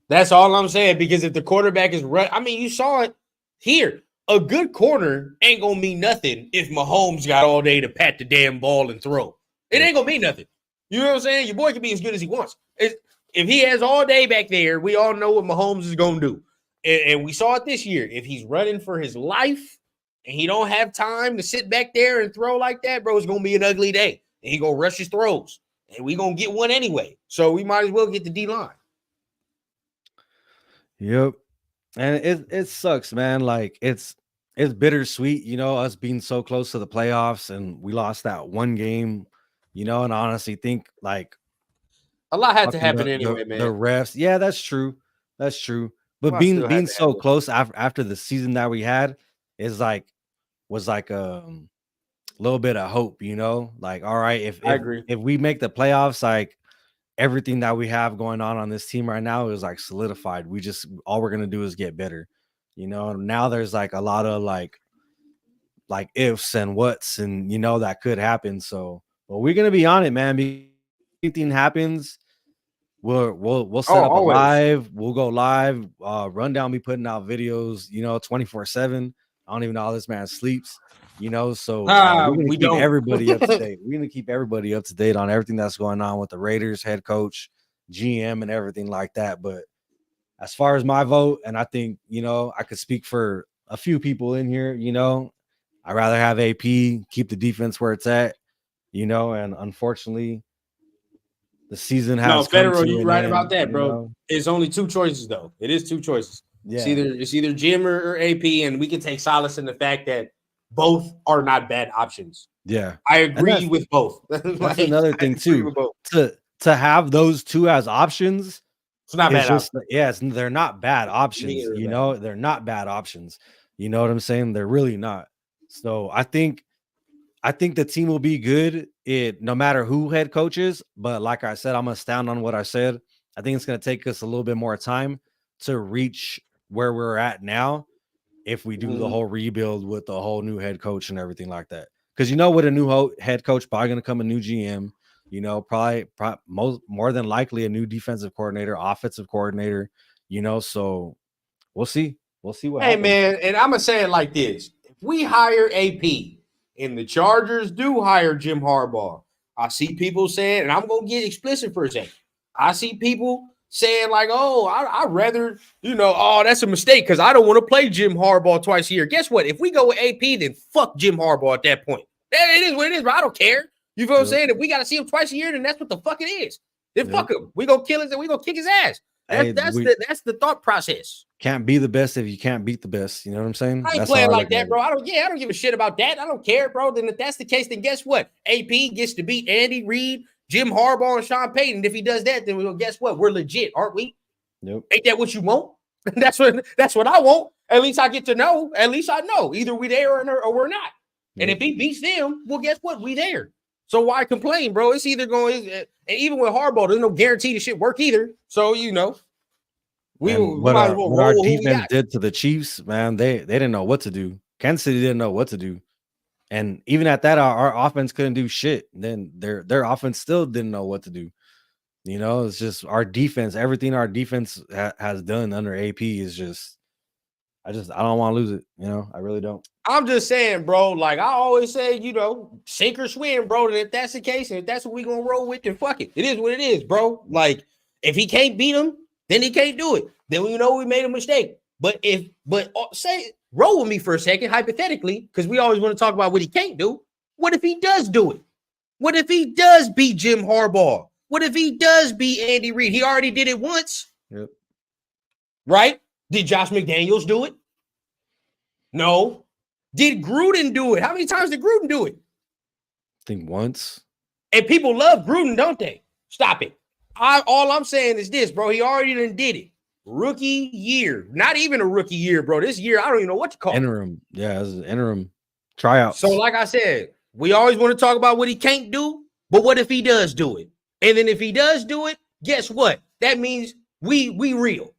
That's all I'm saying, because if the quarterback is I mean, you saw it here. A good corner ain't gonna mean nothing if Mahomes got all day to pat the damn ball and throw. It ain't gonna mean nothing. You know what I'm saying? Your boy can be as good as he wants. If he has all day back there, we all know what Mahomes is gonna do. And we saw it this year. If he's running for his life and he don't have time to sit back there and throw like that, bro, it's gonna be an ugly day. And he gonna rush his throws. And we gonna get one anyway. So we might as well get the D-line. Yep. And it sucks, man. Like, it's bittersweet, you know, us being so close to the playoffs and we lost that one game, you know, and I honestly think like a lot had to happen anyway, man. The refs, yeah, that's true. That's true. But being so close after the season that we had was like a little bit of hope, you know, like, all right, I agree. If we make the playoffs, like, everything that we have going on this team right now is like solidified. All we're gonna do is get better, you know. Now there's like a lot of like ifs and whats, and you know that could happen. So, but we're gonna be on it, man. If anything happens, we'll set up a live. We'll go live. Rundown be putting out videos, you know, 24/7. I don't even know how this man sleeps. You know, so we're gonna keep everybody up to date. We're gonna keep everybody up to date on everything that's going on with the Raiders, head coach, GM, and everything like that. But as far as my vote, and I think, I could speak for a few people in here, I'd rather have AP keep the defense where it's at, and unfortunately the season has Federal, you're right about that, bro. It's only two choices though. It is two choices. Yeah. It's either Jim or AP, and we can take solace in the fact that both are not bad options. Yeah. I agree with both. That's another thing too. To have those two as options, it's not bad. They're not bad options. They're not bad options. You know what I'm saying? They're really not. So I think the team will be good no matter who head coaches. But like I said, I'm gonna stand on what I said. I think it's gonna take us a little bit more time to reach where we're at now if we do the whole rebuild with the whole new head coach and everything like that. Because with a new head coach, probably gonna come a new GM. Probably more than likely a new defensive coordinator, offensive coordinator, so we'll see. We'll see what happens. Man, and I'm going to say it like this. If we hire AP and the Chargers do hire Jim Harbaugh, I see people saying, and I'm going to get explicit for a second. I see people saying like, I'd rather, that's a mistake because I don't want to play Jim Harbaugh twice a year. Guess what? If we go with AP, then fuck Jim Harbaugh at that point. It is what it is, but I don't care. You feel what I'm saying? If we got to see him twice a year, then that's what the fuck it is. Then fuck him. We gonna kill his and we gonna kick his ass. That's the thought process. Can't be the best if you can't beat the best. You know what I'm saying? I ain't playing like that, bro. I don't give a shit about that. I don't care, bro. Then if that's the case, then guess what? AP gets to beat Andy Reid, Jim Harbaugh, and Sean Payton. If he does that, then we'll guess what? We're legit, aren't we? Nope. Ain't that what you want? That's what I want. At least I get to know. At least I know either we there or we're not. And if he beats them, well, guess what? We there. So why complain, bro? It's either going, and even with Harbaugh, there's no guarantee the shit work either. So what our defense did to the Chiefs, man, they didn't know what to do. Kansas City didn't know what to do, and even at that, our offense couldn't do shit. Then their offense still didn't know what to do. It's just our defense. Everything our defense has done under AP is just. I don't want to lose it. I really don't. I'm just saying, bro, like I always say, sink or swim, bro. And if that's the case, and if that's what we're going to roll with, then fuck it. It is what it is, bro. Like if he can't beat him, then he can't do it. Then we made a mistake. But say, roll with me for a second, hypothetically, because we always want to talk about what he can't do. What if he does do it? What if he does beat Jim Harbaugh? What if he does beat Andy Reid? He already did it once. Yep. Right? Did Josh McDaniels do it? No. Did Gruden do it? How many times did Gruden do it? I think once. And people love Gruden, don't they? Stop it. All I'm saying is this, bro. He already done did it. Rookie year. Not even a rookie year, bro. This year, I don't even know what to call it. Interim. Yeah, it was an interim tryout. So like I said, we always want to talk about what he can't do, but what if he does do it? And then if he does do it, guess what? That means we real.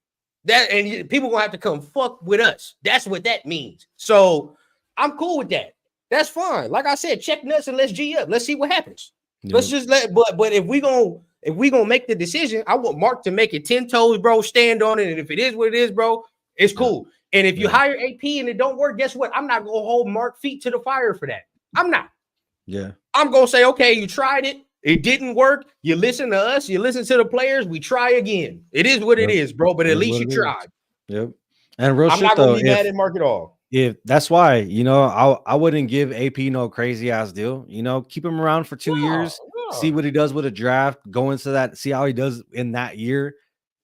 That and people gonna have to come fuck with us. That's what that means. So I'm cool with that. That's fine. Like I said, check nuts and let's G up. Let's see what happens. Yeah. Let's just but if we gonna make the decision, I want Mark to make it 10 toes, bro. Stand on it. And if it is what it is, bro, it's cool. And if you hire AP and it don't work, guess what? I'm not gonna hold Mark feet to the fire for that. I'm not. Yeah. I'm gonna say, okay, you tried it. It didn't work. You listen to us. You listen to the players. We try again. It is what it is, bro. But at least you tried. Yep. And real I'm shit, not gonna be mad at Mark at all. If that's why, I wouldn't give AP no crazy ass deal. Keep him around for 2 years, see what he does with a draft, go into that, see how he does in that year,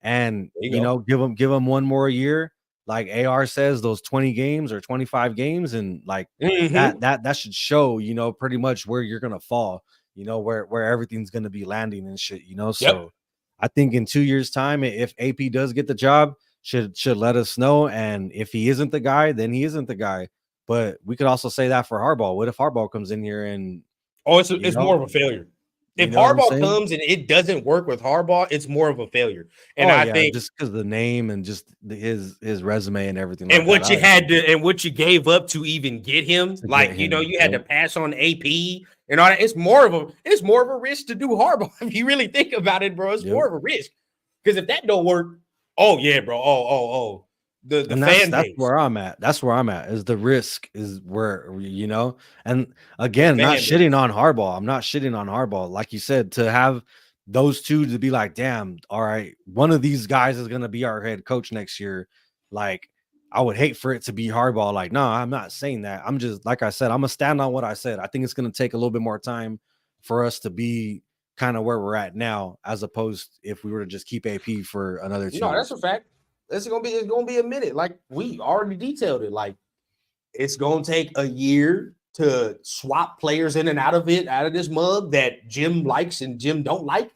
and give him one more year. Like AR says, those 20 games or 25 games, and like that should show, pretty much where you're gonna fall. Where everything's going to be landing and shit, so I think in 2 years time, if AP does get the job, should let us know. And if he isn't the guy, then he isn't the guy. But we could also say that for Harbaugh. What if Harbaugh comes in here and it's more of a failure? If Harbaugh comes and it doesn't work with Harbaugh, it's more of a failure. And I think just because of the name and just his resume and everything, and what you had to and what you gave up to even get him, you had to pass on AP and all that. It's more of a risk to do Harbaugh. If you really think about it, bro, it's more of a risk. Because if that don't work, the fan base. That's where I'm at. That's where I'm at. Is the risk is where and again, not shitting on Harbaugh. I'm not shitting on Harbaugh. Like you said, to have those two to be like, damn, all right, one of these guys is gonna be our head coach next year. Like, I would hate for it to be Harbaugh. Like, no, I'm not saying that. I'm just, like I said, I'm gonna stand on what I said. I think it's gonna take a little bit more time for us to be kind of where we're at now, as opposed if we were to just keep AP for another 2 years. That's a fact. It's gonna be a minute. Like we already detailed it. Like it's gonna take a year to swap players in and out of this mug that Jim likes and Jim don't like,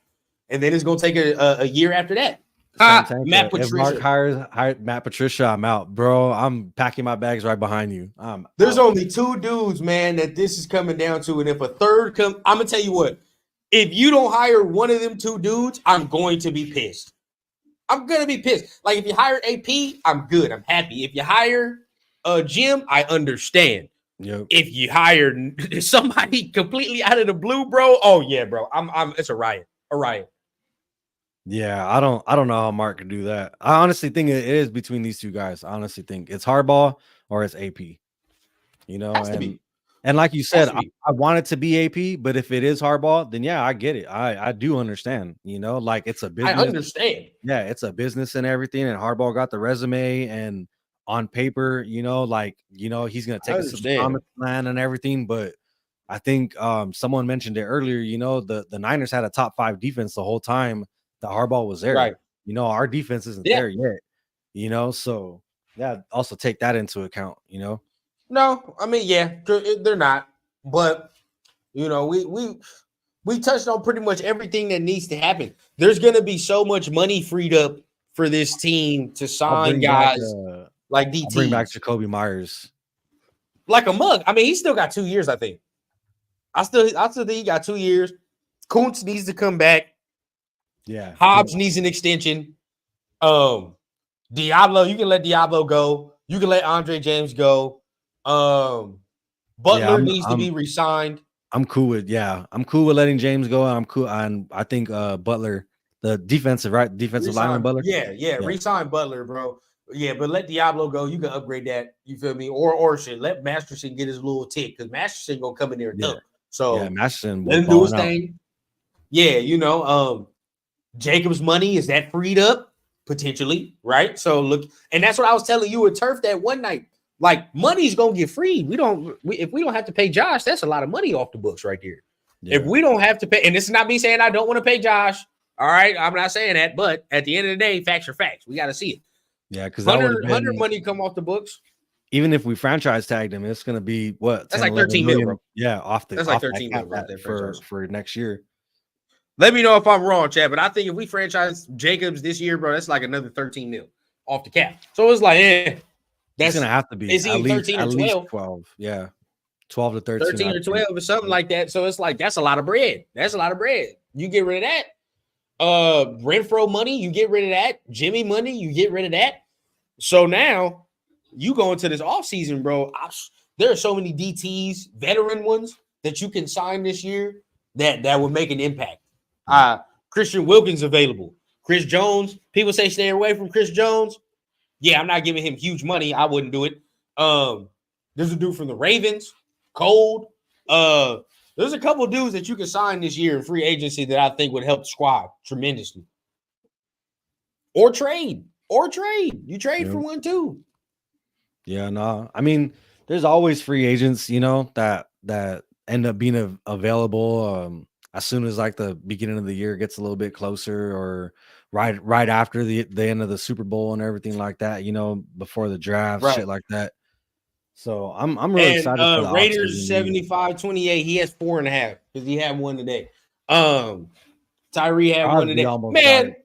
and then it's gonna take a year after that. Matt Patricia. If Mark hired Matt Patricia, I'm out, bro. I'm packing my bags right behind you. There's only 2 dudes, man, that this is coming down to, and if a third come, I'm gonna tell you what. If you don't hire one of them 2 dudes, I'm going to be pissed. I'm gonna be pissed. Like if you hire AP, I'm good. I'm happy. If you hire Jim, I understand. Yep. If you hire somebody completely out of the blue, bro, oh yeah, bro. I'm it's a riot. A riot. Yeah, I don't know how Mark could do that. I honestly think it is between these 2 guys. I honestly think it's Harbaugh or it's AP. You know, and like you said, I want it to be AP, but if it is Harbaugh, then yeah, I get it. I do understand, you know, like it's a business. I understand. Yeah, it's a business and everything. And Harbaugh got the resume, and on paper, you know, like, you know, he's gonna take us to the promised land and everything. But I think someone mentioned it earlier, you know, the Niners had a top 5 defense the whole time that Harbaugh was there. Right. You know, our defense isn't there yet, you know, so yeah, also take that into account, you know. No, I mean, yeah, they're not. But you know, we touched on pretty much everything that needs to happen. There's gonna be so much money freed up for this team to sign guys like DT. Bring back Jacoby Myers. Like a mug. I mean, he still got 2 years, I think. I still think he got 2 years. Kuntz needs to come back. Yeah. Hobbs needs an extension. Diablo, you can let Diablo go. You can let Andre James go. Butler needs to be re-signed. I'm cool with letting James go. I'm cool. And I think Butler, the defensive lineman Butler. Yeah. Re-sign Butler, bro. Yeah, but let Diablo go. You can upgrade that. You feel me? Or shit. Let Masterson get his little tick, because Masterson gonna come in there and dunk. So Masterson let him do his thing. Yeah, you know, Jacobs' money, is that freed up? Potentially, right? So look, and that's what I was telling you at Turf that one night. Like, money's gonna get freed. If we don't have to pay Josh, that's a lot of money off the books right there. Yeah. If we don't have to pay, and this is not me saying I don't want to pay Josh. All right, I'm not saying that, but at the end of the day, facts are facts. We got to see it. Yeah, because 100 money come off the books. Even if we franchise tagged him, it's gonna be what? That's like 13 million, bro. Yeah, that's like 13 million right there for next year. Let me know if I'm wrong, Chad, but I think if we franchise Jacobs this year, bro, that's like another 13 mil off the cap. So it's like, that's gonna have to be at least 13 or 12. 12. Yeah. 12 to 13. 13 or 12 or something like that. So it's like, that's a lot of bread. That's a lot of bread. You get rid of that. Renfro money, you get rid of that. Jimmy money, you get rid of that. So now you go into this offseason, bro. There are so many DTs, veteran ones, that you can sign this year that would make an impact. Christian Wilkins available. Chris Jones, people say stay away from Chris Jones. Yeah, I'm not giving him huge money. I wouldn't do it. There's a dude from the Ravens, Cold. There's a couple of dudes that you can sign this year in free agency that I think would help the squad tremendously. Or trade. You trade for one too. Yeah, no. I mean, there's always free agents, you know, that end up being available as soon as like the beginning of the year gets a little bit closer, or right after the end of the Super Bowl and everything like that, you know, before the draft, shit like that. So I'm really excited for the Raiders 75-28. He has 4.5 because he had one today. Tyree had one today. Man,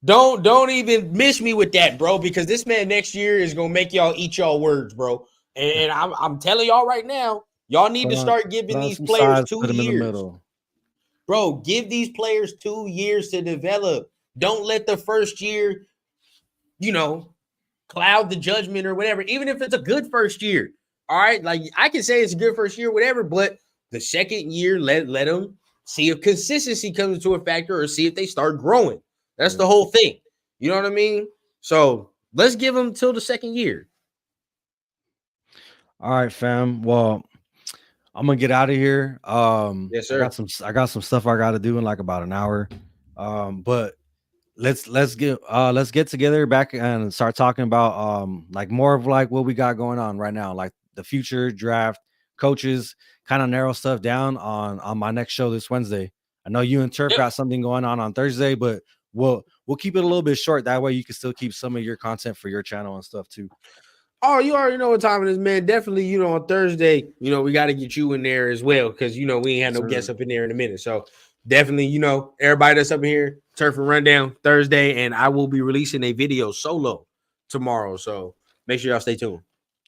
don't even miss me with that, bro, because this man next year is gonna make y'all eat y'all words, bro. And I'm telling y'all right now, y'all need to start giving these players 2 years. Bro, give these players 2 years to develop. Don't let the first year, you know, cloud the judgment or whatever, even if it's a good first year. All right, like I can say it's a good first year, whatever, but the second year, let them see if consistency comes into a factor, or see if they start growing. That's the whole thing. You know what I mean? So let's give them till the second year. All right, fam. Well, I'm gonna get out of here. Yes, sir. I got some stuff I got to do in like about an hour. But let's get together back and start talking about like more of like what we got going on right now, like the future draft, coaches, kind of narrow stuff down on my next show this Wednesday. I know you and Turf got something going on Thursday, but we'll keep it a little bit short. That way you can still keep some of your content for your channel and stuff too. Oh, you already know what time it is, man. Definitely, on Thursday, we got to get you in there as well because, we ain't had no guests up in there in a minute. So definitely, everybody that's up in here, Turf and Rundown Thursday, and I will be releasing a video solo tomorrow. So make sure y'all stay tuned.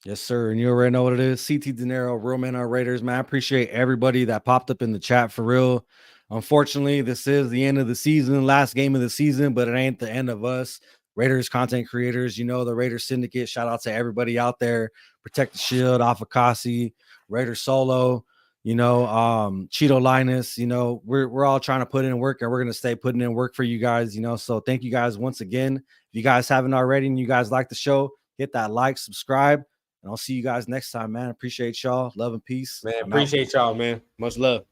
Yes, sir. And you already know what it is. CT Dinero, Real Men Are Raiders, man. I appreciate everybody that popped up in the chat for real. Unfortunately, this is the end of the season, last game of the season, but it ain't the end of us. Raiders content creators, the Raiders Syndicate. Shout out to everybody out there. Protect the Shield, Afakasi, Raiders Solo, Cheeto Linus. We're all trying to put in work, and we're gonna stay putting in work for you guys. So thank you guys once again. If you guys haven't already and you guys like the show, hit that like, subscribe, and I'll see you guys next time, man. Appreciate y'all. Love and peace. Man, appreciate y'all, man. Much love.